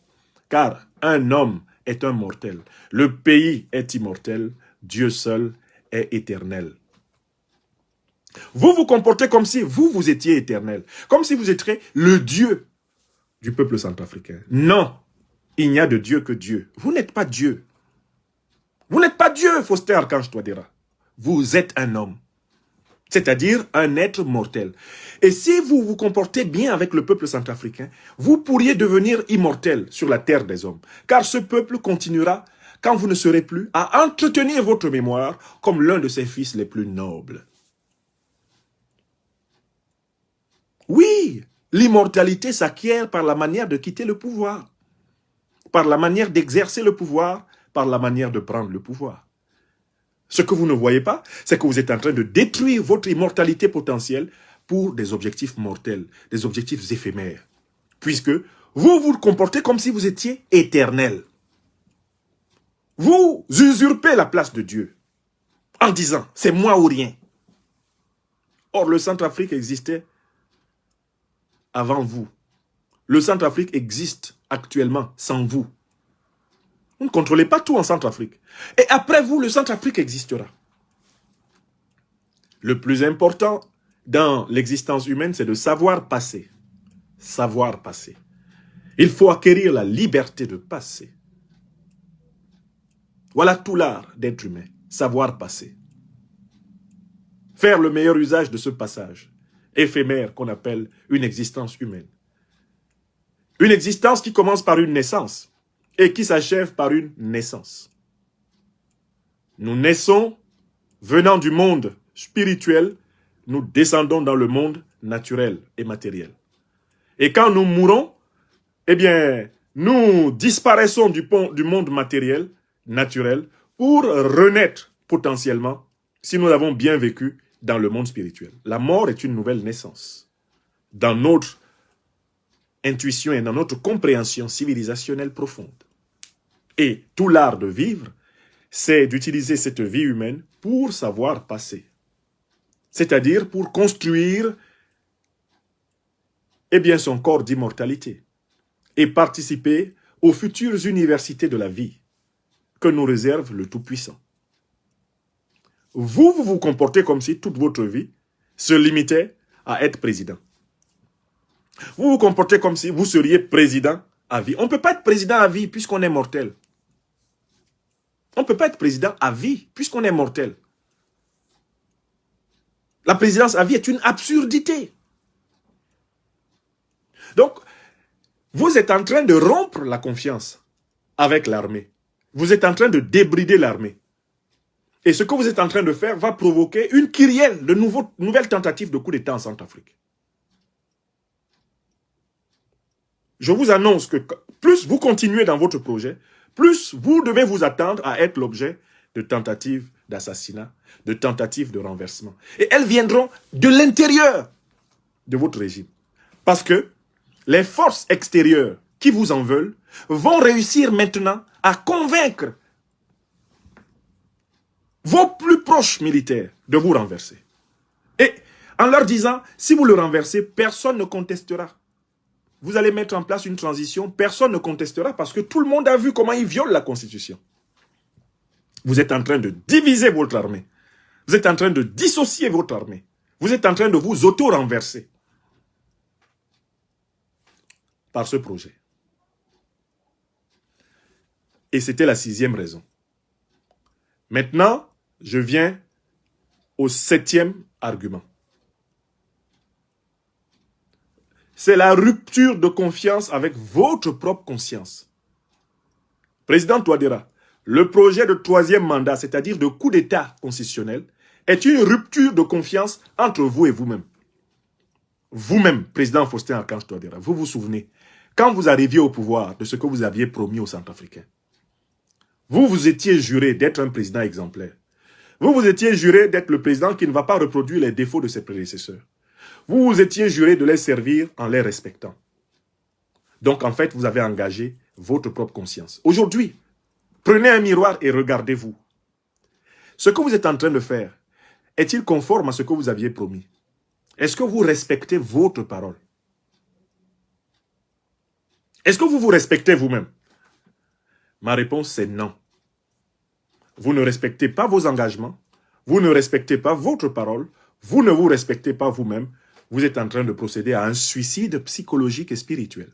car un homme est un mortel. Le pays est immortel, Dieu seul est éternel. Vous vous comportez comme si vous étiez éternel, comme si vous étiez le Dieu du peuple centrafricain. Non, il n'y a de Dieu que Dieu. Vous n'êtes pas Dieu. Vous n'êtes pas Dieu, Faustin Archange Touadéra. Vous êtes un homme. C'est-à-dire un être mortel. Et si vous vous comportez bien avec le peuple centrafricain, vous pourriez devenir immortel sur la terre des hommes. Car ce peuple continuera, quand vous ne serez plus, à entretenir votre mémoire comme l'un de ses fils les plus nobles. Oui, l'immortalité s'acquiert par la manière de quitter le pouvoir, par la manière d'exercer le pouvoir, par la manière de prendre le pouvoir. Ce que vous ne voyez pas, c'est que vous êtes en train de détruire votre immortalité potentielle pour des objectifs mortels, des objectifs éphémères. Puisque vous vous comportez comme si vous étiez éternel. Vous usurpez la place de Dieu en disant, c'est moi ou rien. Or, le Centrafrique existait avant vous. Le Centrafrique existe actuellement sans vous. Vous ne contrôlez pas tout en Centrafrique. Et après vous, le Centrafrique existera. Le plus important dans l'existence humaine, c'est de savoir passer. Savoir passer. Il faut acquérir la liberté de passer. Voilà tout l'art d'être humain. Savoir passer. Faire le meilleur usage de ce passage éphémère qu'on appelle une existence humaine. Une existence qui commence par une naissance et qui s'achève par une naissance. Nous naissons venant du monde spirituel, nous descendons dans le monde naturel et matériel. Et quand nous mourons, eh bien, nous disparaissons du monde matériel, naturel, pour renaître potentiellement, si nous avons bien vécu, dans le monde spirituel. La mort est une nouvelle naissance. Dans notre intuition et dans notre compréhension civilisationnelle profonde. Et tout l'art de vivre, c'est d'utiliser cette vie humaine pour savoir passer. C'est-à-dire pour construire son corps d'immortalité et participer aux futures universités de la vie que nous réserve le Tout-Puissant. Vous vous comportez comme si toute votre vie se limitait à être président. Vous vous comportez comme si vous seriez président à vie. On ne peut pas être président à vie puisqu'on est mortel. On ne peut pas être président à vie puisqu'on est mortel. La présidence à vie est une absurdité. Donc, Vous êtes en train de rompre la confiance avec l'armée. Vous êtes en train de débrider l'armée. Et ce que vous êtes en train de faire va provoquer une kyrielle de nouvelles tentatives de coup d'État en Centrafrique. Je vous annonce que plus vous continuez dans votre projet, plus vous devez vous attendre à être l'objet de tentatives d'assassinat, de tentatives de renversement. Et elles viendront de l'intérieur de votre régime. Parce que les forces extérieures qui vous en veulent vont réussir maintenant à convaincre vos plus proches militaires de vous renverser. Et en leur disant, si vous le renversez, personne ne contestera. Vous allez mettre en place une transition, personne ne contestera parce que tout le monde a vu comment ils violent la Constitution. Vous êtes en train de diviser votre armée. Vous êtes en train de dissocier votre armée. Vous êtes en train de vous auto-renverser par ce projet. Et c'était la 6e raison. Maintenant, je viens au 7e argument. C'est la rupture de confiance avec votre propre conscience. Président Touadéra, le projet de 3e mandat, c'est-à-dire de coup d'État constitutionnel, est une rupture de confiance entre vous et vous-même. Vous-même, président Faustin-Archange Touadéra, vous vous souvenez, quand vous arriviez au pouvoir, de ce que vous aviez promis aux Centrafricains, vous vous étiez juré d'être un président exemplaire. Vous vous étiez juré d'être le président qui ne va pas reproduire les défauts de ses prédécesseurs. Vous vous étiez juré de les servir en les respectant. Donc, en fait, vous avez engagé votre propre conscience. Aujourd'hui, prenez un miroir et regardez-vous. Ce que vous êtes en train de faire, est-il conforme à ce que vous aviez promis? Est-ce que vous respectez votre parole? Est-ce que vous vous respectez vous-même? Ma réponse, c'est non. Vous ne respectez pas vos engagements, vous ne respectez pas votre parole, vous ne vous respectez pas vous-même, vous êtes en train de procéder à un suicide psychologique et spirituel.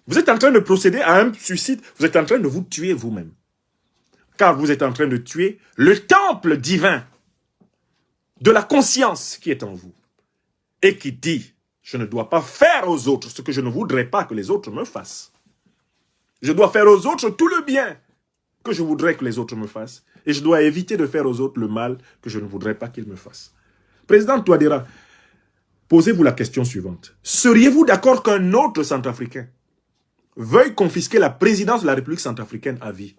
Vous êtes en train de procéder à un suicide, vous êtes en train de vous tuer vous-même. Car vous êtes en train de tuer le temple divin de la conscience qui est en vous. Et qui dit, je ne dois pas faire aux autres ce que je ne voudrais pas que les autres me fassent. Je dois faire aux autres tout le bien que je voudrais que les autres me fassent. Et je dois éviter de faire aux autres le mal que je ne voudrais pas qu'ils me fassent. Président Touadéra, posez-vous la question suivante. Seriez-vous d'accord qu'un autre Centrafricain veuille confisquer la présidence de la République centrafricaine à vie?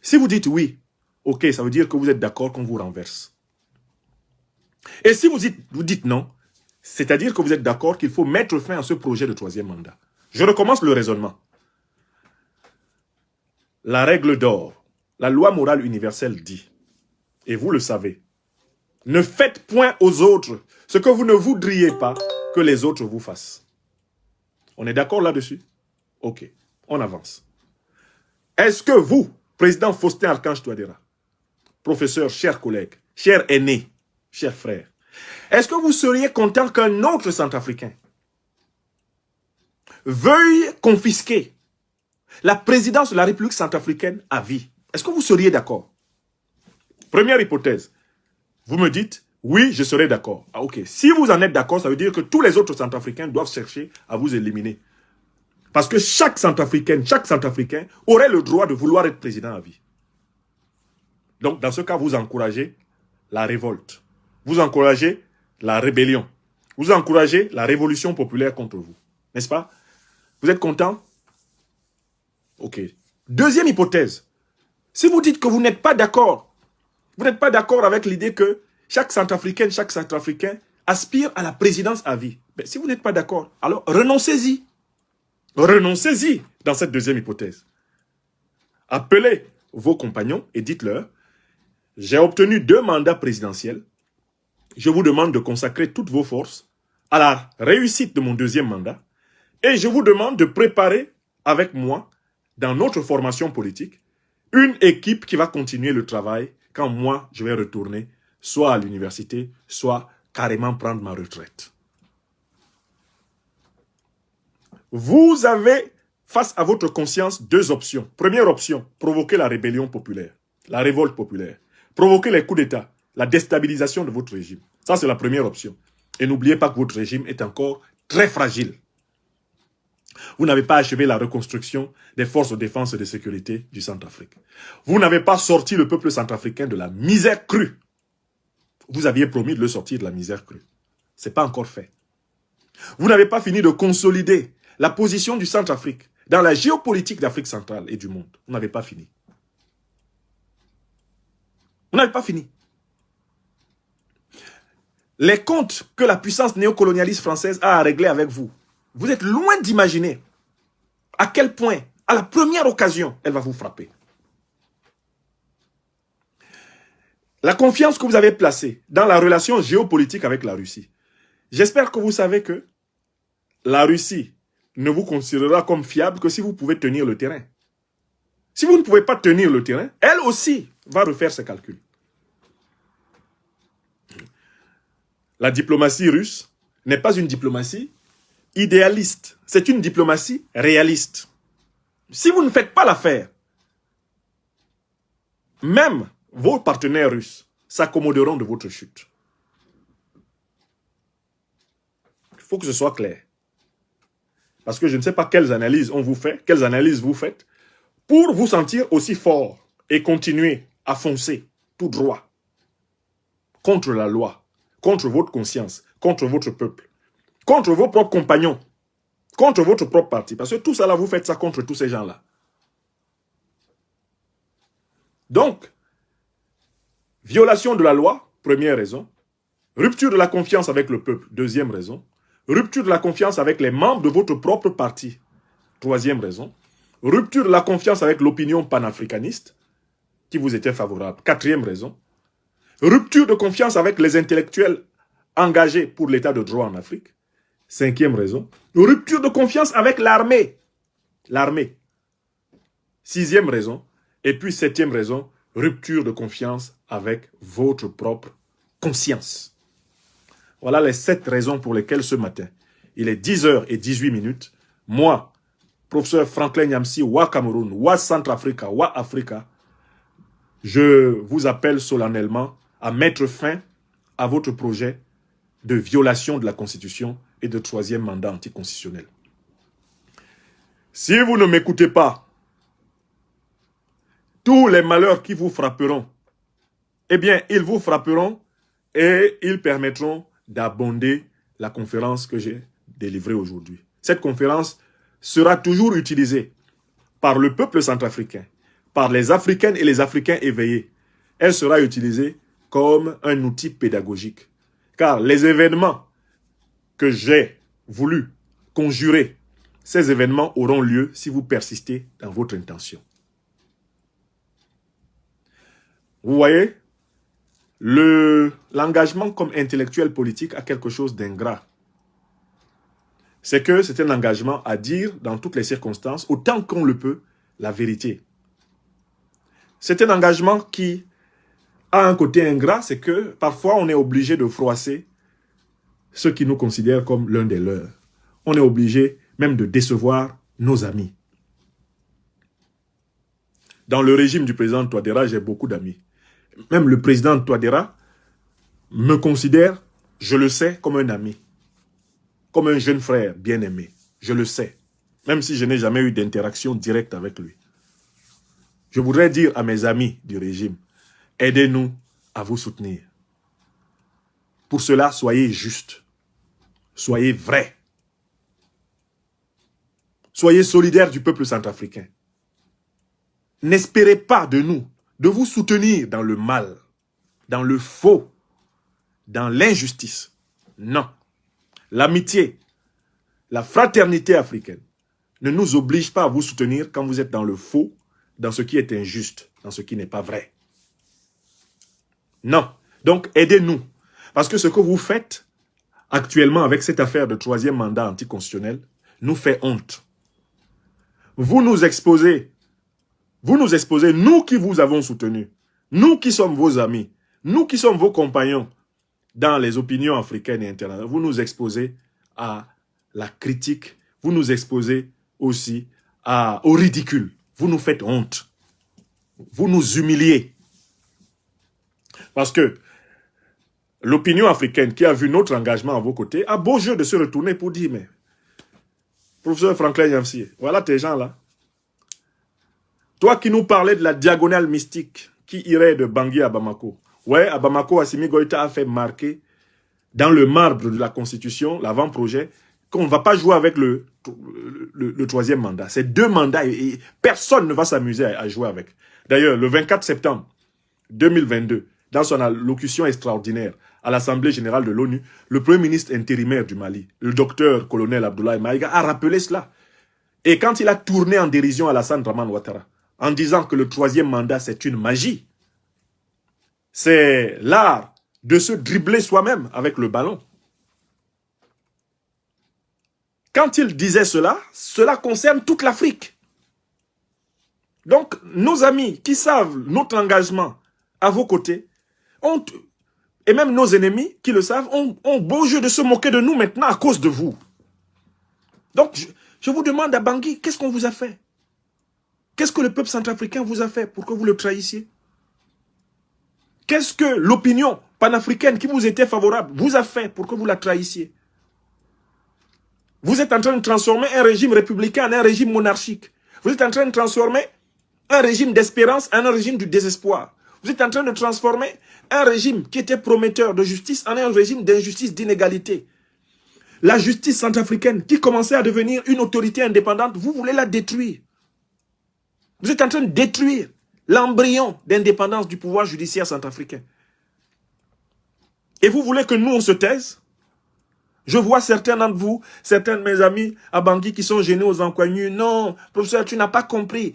Si vous dites oui, ok, ça veut dire que vous êtes d'accord qu'on vous renverse. Et si vous dites non, c'est-à-dire que vous êtes d'accord qu'il faut mettre fin à ce projet de 3e mandat. Je recommence le raisonnement. La règle d'or, la loi morale universelle dit, et vous le savez, ne faites point aux autres ce que vous ne voudriez pas que les autres vous fassent. On est d'accord là-dessus? Ok, on avance. Est-ce que vous, président Faustin-Archange Touadéra, professeur, chers collègues, chers aînés, chers frères, est-ce que vous seriez content qu'un autre Centrafricain veuille confisquer la présidence de la République centrafricaine à vie? Est-ce que vous seriez d'accord? Première hypothèse. Vous me dites, oui, je serai d'accord. Ah, ok. Si vous en êtes d'accord, ça veut dire que tous les autres Centrafricains doivent chercher à vous éliminer. Parce que chaque Centrafricain aurait le droit de vouloir être président à vie. Donc, dans ce cas, vous encouragez la révolte. Vous encouragez la rébellion. Vous encouragez la révolution populaire contre vous. N'est-ce pas? Vous êtes content? Ok. Deuxième hypothèse. Si vous dites que vous n'êtes pas d'accord, vous n'êtes pas d'accord avec l'idée que chaque Centrafricain aspire à la présidence à vie. Mais si vous n'êtes pas d'accord, alors renoncez-y. Renoncez-y dans cette deuxième hypothèse. Appelez vos compagnons et dites-leur, j'ai obtenu 2 mandats présidentiels. Je vous demande de consacrer toutes vos forces à la réussite de mon 2e mandat. Et je vous demande de préparer avec moi, dans notre formation politique, une équipe qui va continuer le travail quand moi, je vais retourner soit à l'université, soit carrément prendre ma retraite. Vous avez, face à votre conscience, 2 options. Première option, provoquer la rébellion populaire, la révolte populaire. Provoquer les coups d'État, la déstabilisation de votre régime. Ça, c'est la première option. Et n'oubliez pas que votre régime est encore très fragile. Vous n'avez pas achevé la reconstruction des forces de défense et de sécurité du Centrafrique. Vous n'avez pas sorti le peuple centrafricain de la misère crue. Vous aviez promis de le sortir de la misère crue. Ce n'est pas encore fait. Vous n'avez pas fini de consolider la position du Centrafrique dans la géopolitique d'Afrique centrale et du monde. Vous n'avez pas fini. Vous n'avez pas fini. Les comptes que la puissance néocolonialiste française a à régler avec vous, vous êtes loin d'imaginer à quel point, à la première occasion, elle va vous frapper. La confiance que vous avez placée dans la relation géopolitique avec la Russie, j'espère que vous savez que la Russie ne vous considérera comme fiable que si vous pouvez tenir le terrain. Si vous ne pouvez pas tenir le terrain, elle aussi va refaire ses calculs. La diplomatie russe n'est pas une diplomatie idéaliste. C'est une diplomatie réaliste. Si vous ne faites pas l'affaire, même vos partenaires russes s'accommoderont de votre chute. Il faut que ce soit clair. Parce que je ne sais pas quelles analyses on vous fait, quelles analyses vous faites, pour vous sentir aussi fort et continuer à foncer tout droit contre la loi, contre votre conscience, contre votre peuple, contre vos propres compagnons, contre votre propre parti. Parce que tout ça là, vous faites ça contre tous ces gens-là. Donc, violation de la loi, première raison. Rupture de la confiance avec le peuple, deuxième raison. Rupture de la confiance avec les membres de votre propre parti, troisième raison. Rupture de la confiance avec l'opinion panafricaniste, qui vous était favorable, quatrième raison. Rupture de confiance avec les intellectuels engagés pour l'état de droit en Afrique, cinquième raison. Rupture de confiance avec l'armée, sixième raison. Et puis septième raison, rupture de confiance avec votre propre conscience. Voilà les 7 raisons pour lesquelles ce matin, il est 10h18, moi, professeur Franklin Nyamsi, Wa Cameroun, Wa Centrafrica, Wa Africa, je vous appelle solennellement à mettre fin à votre projet de violation de la Constitution et de 3e mandat anticonstitutionnel. Si vous ne m'écoutez pas, tous les malheurs qui vous frapperont, eh bien, ils vous frapperont et ils permettront d'abonder la conférence que j'ai délivrée aujourd'hui. Cette conférence sera toujours utilisée par le peuple centrafricain, par les Africaines et les Africains éveillés. Elle sera utilisée comme un outil pédagogique. Car les événements que j'ai voulu conjurer, ces événements auront lieu si vous persistez dans votre intention. Vous voyez, l'engagement comme intellectuel politique a quelque chose d'ingrat. C'est que c'est un engagement à dire dans toutes les circonstances, autant qu'on le peut, la vérité. C'est un engagement qui a un côté ingrat, c'est que parfois on est obligé de froisser ceux qui nous considèrent comme l'un des leurs. On est obligé même de décevoir nos amis. Dans le régime du président Touadéra, j'ai beaucoup d'amis. Même le président Touadéra me considère, je le sais, comme un ami. Comme un jeune frère bien-aimé. Je le sais. Même si je n'ai jamais eu d'interaction directe avec lui. Je voudrais dire à mes amis du régime, aidez-nous à vous soutenir. Pour cela, soyez justes. Soyez vrais. Soyez solidaires du peuple centrafricain. N'espérez pas de nous de vous soutenir dans le mal, dans le faux, dans l'injustice. Non. L'amitié, la fraternité africaine ne nous oblige pas à vous soutenir quand vous êtes dans le faux, dans ce qui est injuste, dans ce qui n'est pas vrai. Non. Donc, aidez-nous. Parce que ce que vous faites actuellement avec cette affaire de 3e mandat anticonstitutionnel nous fait honte. Vous nous exposez, nous qui vous avons soutenus, nous qui sommes vos amis, nous qui sommes vos compagnons dans les opinions africaines et internationales, vous nous exposez à la critique, vous nous exposez aussi au ridicule. Vous nous faites honte. Vous nous humiliez. Parce que l'opinion africaine qui a vu notre engagement à vos côtés a beau jeu de se retourner pour dire, mais Professeur Franklin Yamsi, voilà tes gens là. Toi qui nous parlais de la diagonale mystique qui irait de Bangui à Bamako. Ouais, à Bamako, Assimi Goïta a fait marquer dans le marbre de la Constitution, l'avant-projet, qu'on ne va pas jouer avec le troisième mandat. C'est 2 mandats et personne ne va s'amuser à jouer avec. D'ailleurs, le 24 septembre 2022, dans son allocution extraordinaire à l'Assemblée générale de l'ONU, le premier ministre intérimaire du Mali, le docteur colonel Abdoulaye Maïga, a rappelé cela. Et quand il a tourné en dérision Alassane Dramane Ouattara, en disant que le troisième mandat, c'est une magie, c'est l'art de se dribbler soi-même avec le ballon. Quand il disait cela, cela concerne toute l'Afrique. Donc, nos amis qui savent notre engagement à vos côtés, et même nos ennemis qui le savent, ont beau jeu de se moquer de nous maintenant à cause de vous. Donc, je vous demande à Bangui, qu'est-ce qu'on vous a fait? Qu'est-ce que le peuple centrafricain vous a fait pour que vous le trahissiez? Qu'est-ce que l'opinion panafricaine qui vous était favorable vous a fait pour que vous la trahissiez? Vous êtes en train de transformer un régime républicain en un régime monarchique. Vous êtes en train de transformer un régime d'espérance en un régime du désespoir. Vous êtes en train de transformer un régime qui était prometteur de justice en un régime d'injustice, d'inégalité. La justice centrafricaine qui commençait à devenir une autorité indépendante, vous voulez la détruire. Vous êtes en train de détruire l'embryon d'indépendance du pouvoir judiciaire centrafricain. Et vous voulez que nous, on se taise? Je vois certains d'entre vous, certains de mes amis à Bangui qui sont gênés aux encoignures. Non, professeur, tu n'as pas compris.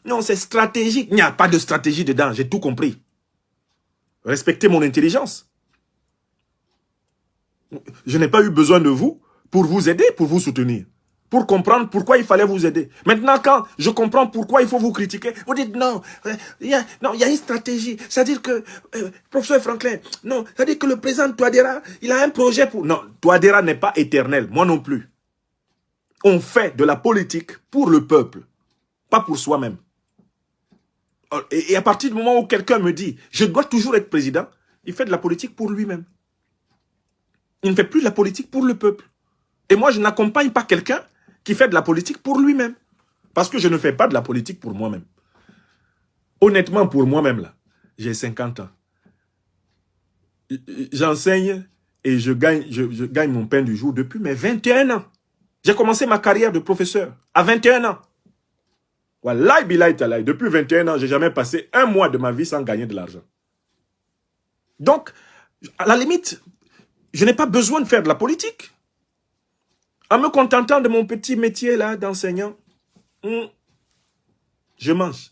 Non, c'est stratégique. Il n'y a pas de stratégie dedans, j'ai tout compris. Respectez mon intelligence. Je n'ai pas eu besoin de vous pour vous aider, pour vous soutenir. Pour comprendre pourquoi il fallait vous aider. Maintenant, quand je comprends pourquoi il faut vous critiquer, vous dites non, il y a une stratégie. C'est-à-dire que, professeur Franklin, non, c'est-à-dire que le président Touadéra, il a un projet pour... Non, Touadéra n'est pas éternel, moi non plus. On fait de la politique pour le peuple, pas pour soi-même. Et à partir du moment où quelqu'un me dit, je dois toujours être président, il fait de la politique pour lui-même. Il ne fait plus de la politique pour le peuple. Et moi, je n'accompagne pas quelqu'un qui fait de la politique pour lui-même. Parce que je ne fais pas de la politique pour moi-même. Honnêtement, pour moi-même, là, j'ai 50 ans. J'enseigne et je gagne mon pain du jour depuis mes 21 ans. J'ai commencé ma carrière de professeur à 21 ans. Wallahi billahi talahi, depuis 21 ans, je n'ai jamais passé un mois de ma vie sans gagner de l'argent. Donc, à la limite, je n'ai pas besoin de faire de la politique. En me contentant de mon petit métier là d'enseignant, je mange.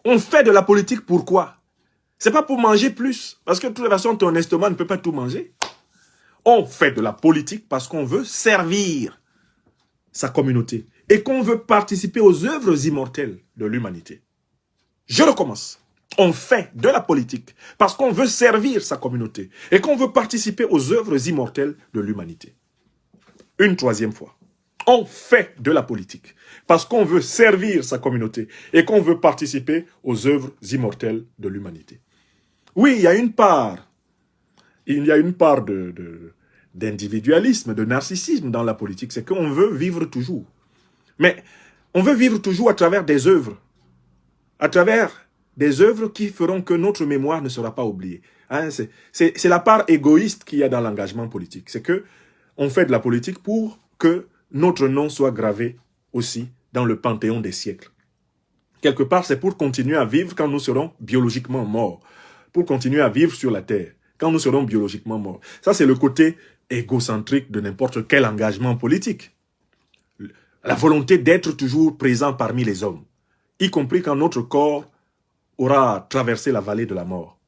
On fait de la politique pourquoi? C'est pas pour manger plus. Parce que de toute façon, ton estomac ne peut pas tout manger. On fait de la politique parce qu'on veut servir sa communauté. Et qu'on veut participer aux œuvres immortelles de l'humanité. Je recommence. On fait de la politique parce qu'on veut servir sa communauté. Et qu'on veut participer aux œuvres immortelles de l'humanité. Une troisième fois. On fait de la politique parce qu'on veut servir sa communauté et qu'on veut participer aux œuvres immortelles de l'humanité. Oui, il y a une part d'individualisme, de narcissisme dans la politique. C'est qu'on veut vivre toujours. Mais on veut vivre toujours à travers des œuvres. À travers des œuvres qui feront que notre mémoire ne sera pas oubliée. Hein, c'est la part égoïste qu'il y a dans l'engagement politique. C'est que on fait de la politique pour que notre nom soit gravé aussi dans le panthéon des siècles. Quelque part, c'est pour continuer à vivre quand nous serons biologiquement morts. Pour continuer à vivre sur la terre quand nous serons biologiquement morts. Ça, c'est le côté égocentrique de n'importe quel engagement politique. La volonté d'être toujours présent parmi les hommes, y compris quand notre corps aura traversé la vallée de la mort.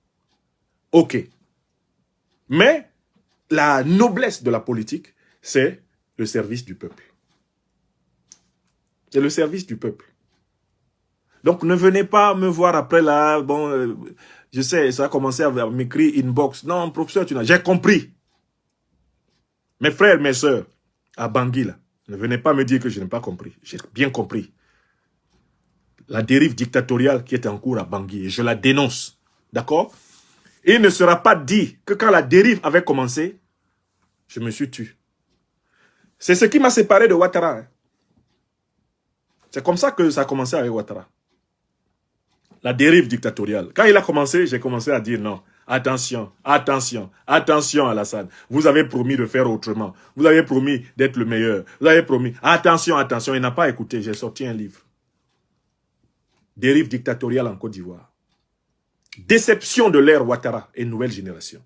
Ok. Mais la noblesse de la politique, c'est le service du peuple. C'est le service du peuple. Donc ne venez pas me voir après là, bon, je sais, ça a commencé à m'écrire inbox. Non, professeur, tu n'as... J'ai compris. Mes frères, mes sœurs, à Bangui, là, ne venez pas me dire que je n'ai pas compris. J'ai bien compris. La dérive dictatoriale qui est en cours à Bangui, et je la dénonce. D'accord? Il ne sera pas dit que quand la dérive avait commencé, je me suis tué. C'est ce qui m'a séparé de Ouattara. Hein. C'est comme ça que ça a commencé avec Ouattara. La dérive dictatoriale. Quand il a commencé, j'ai commencé à dire non. Attention, attention, attention Alassane. Vous avez promis de faire autrement. Vous avez promis d'être le meilleur. Vous avez promis. Attention, attention. Il n'a pas écouté. J'ai sorti un livre. Dérive dictatoriale en Côte d'Ivoire. Déception de l'ère Ouattara et nouvelle génération.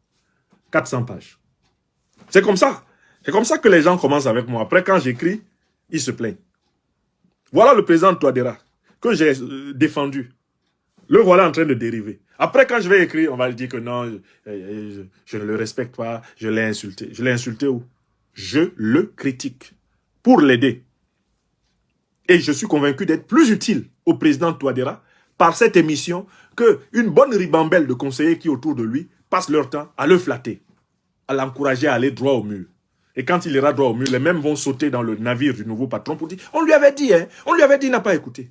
400 pages. C'est comme ça. C'est comme ça que les gens commencent avec moi. Après, quand j'écris, ils se plaignent. Voilà le président Touadéra que j'ai défendu. Le voilà en train de dériver. Après, quand je vais écrire, on va dire que non, je ne le respecte pas, je l'ai insulté. Je l'ai insulté où? Je le critique pour l'aider. Et je suis convaincu d'être plus utile au président Touadéra par cette émission qu'une bonne ribambelle de conseillers qui autour de lui passent leur temps à le flatter, à l'encourager à aller droit au mur. Et quand il ira droit au mur, les mêmes vont sauter dans le navire du nouveau patron pour dire « On lui avait dit, hein, on lui avait dit, il n'a pas écouté.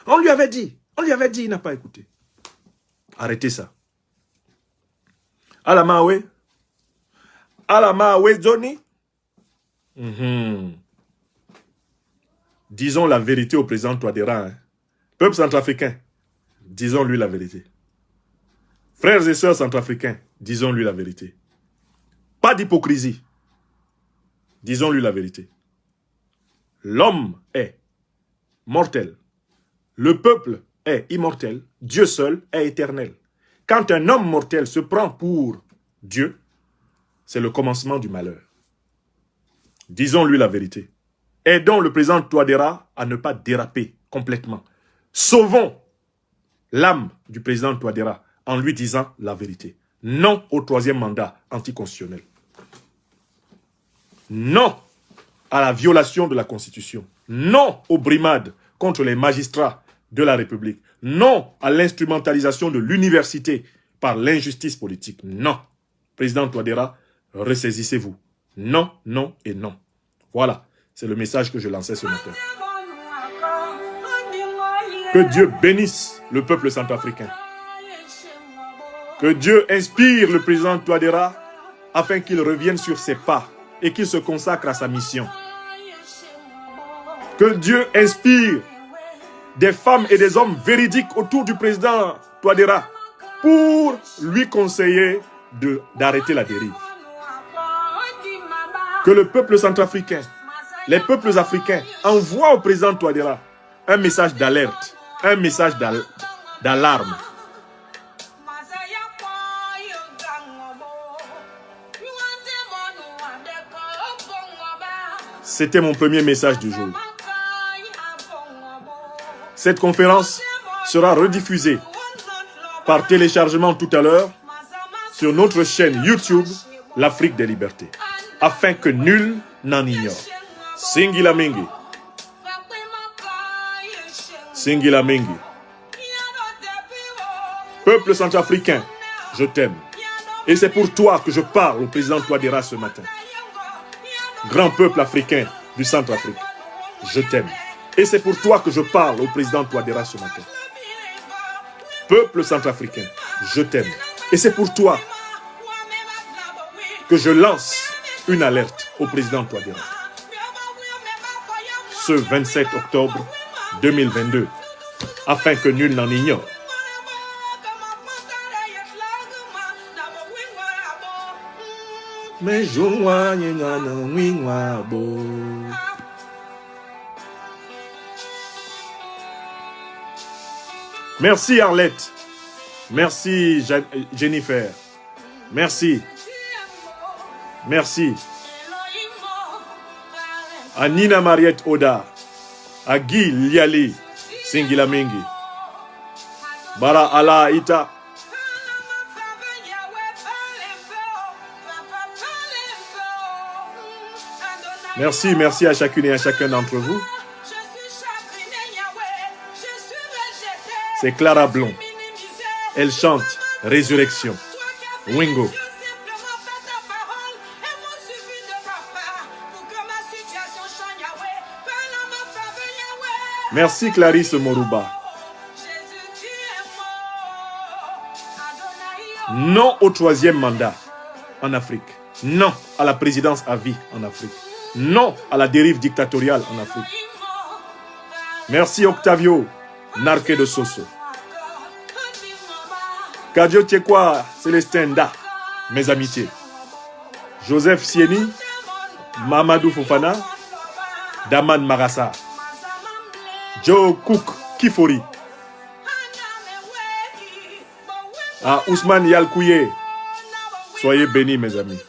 On lui avait dit, il n'a pas écouté. » Arrêtez ça. Alamawe. Alamawe Johnny. Disons la vérité au président Touadéra. Hein. Peuple centrafricain, disons-lui la vérité. Frères et sœurs centrafricains, disons-lui la vérité. Pas d'hypocrisie. Disons-lui la vérité. L'homme est mortel. Le peuple est immortel. Dieu seul est éternel. Quand un homme mortel se prend pour Dieu, c'est le commencement du malheur. Disons-lui la vérité. Aidons le président Touadéra à ne pas déraper complètement. Sauvons l'âme du président Touadéra en lui disant la vérité. Non au troisième mandat anticonstitutionnel. Non à la violation de la Constitution. Non aux brimades contre les magistrats de la République. Non à l'instrumentalisation de l'université par l'injustice politique. Non. Président Touadéra, ressaisissez-vous. Non, non et non. Voilà, c'est le message que je lançais ce matin. Que Dieu bénisse le peuple centrafricain. Que Dieu inspire le président Touadéra afin qu'il revienne sur ses pas et qu'il se consacre à sa mission. Que Dieu inspire des femmes et des hommes véridiques autour du président Touadéra pour lui conseiller d'arrêter la dérive. Que le peuple centrafricain, les peuples africains envoient au président Touadéra un message d'alerte, un message d'alarme. C'était mon premier message du jour. Cette conférence sera rediffusée par téléchargement tout à l'heure sur notre chaîne YouTube, l'Afrique des libertés, afin que nul n'en ignore. Singila Mingi. Singila Mingi. Peuple centrafricain, je t'aime. Et c'est pour toi que je parle au président Touadéra ce matin. Grand peuple africain du Centrafrique, je t'aime. Et c'est pour toi que je parle au président Touadéra ce matin. Peuple centrafricain, je t'aime. Et c'est pour toi que je lance une alerte au président Touadéra. Ce 27 octobre 2022, afin que nul n'en ignore. Merci Arlette. Merci Jennifer. Merci. Merci. À Nina Mariette Oda. À Guy Liali. Singila Mingi. Bara Allah Ita. Merci, merci à chacune et à chacun d'entre vous. C'est Clara Blond. Elle chante Résurrection. Wingo. Merci Clarisse Moruba. Non au troisième mandat en Afrique. Non à la présidence à vie en Afrique. Non à la dérive dictatoriale en Afrique. Merci Octavio, Narque de Soso. Kadio Tchekwa, Célestin Da, mes amitiés. Joseph Sieni, Mamadou Fofana, Daman Marassa, Joe Cook Kifori, Ousmane Yalkouye. Soyez bénis, mes amis.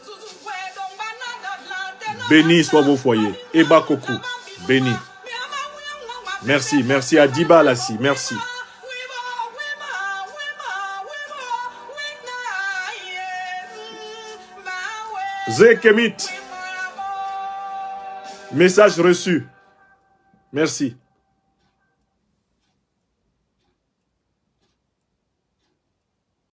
Bénis soient vos foyers. Eba Koku, bénis. Merci, merci à Diba Lassi, merci. Zekemit. Message reçu. Merci.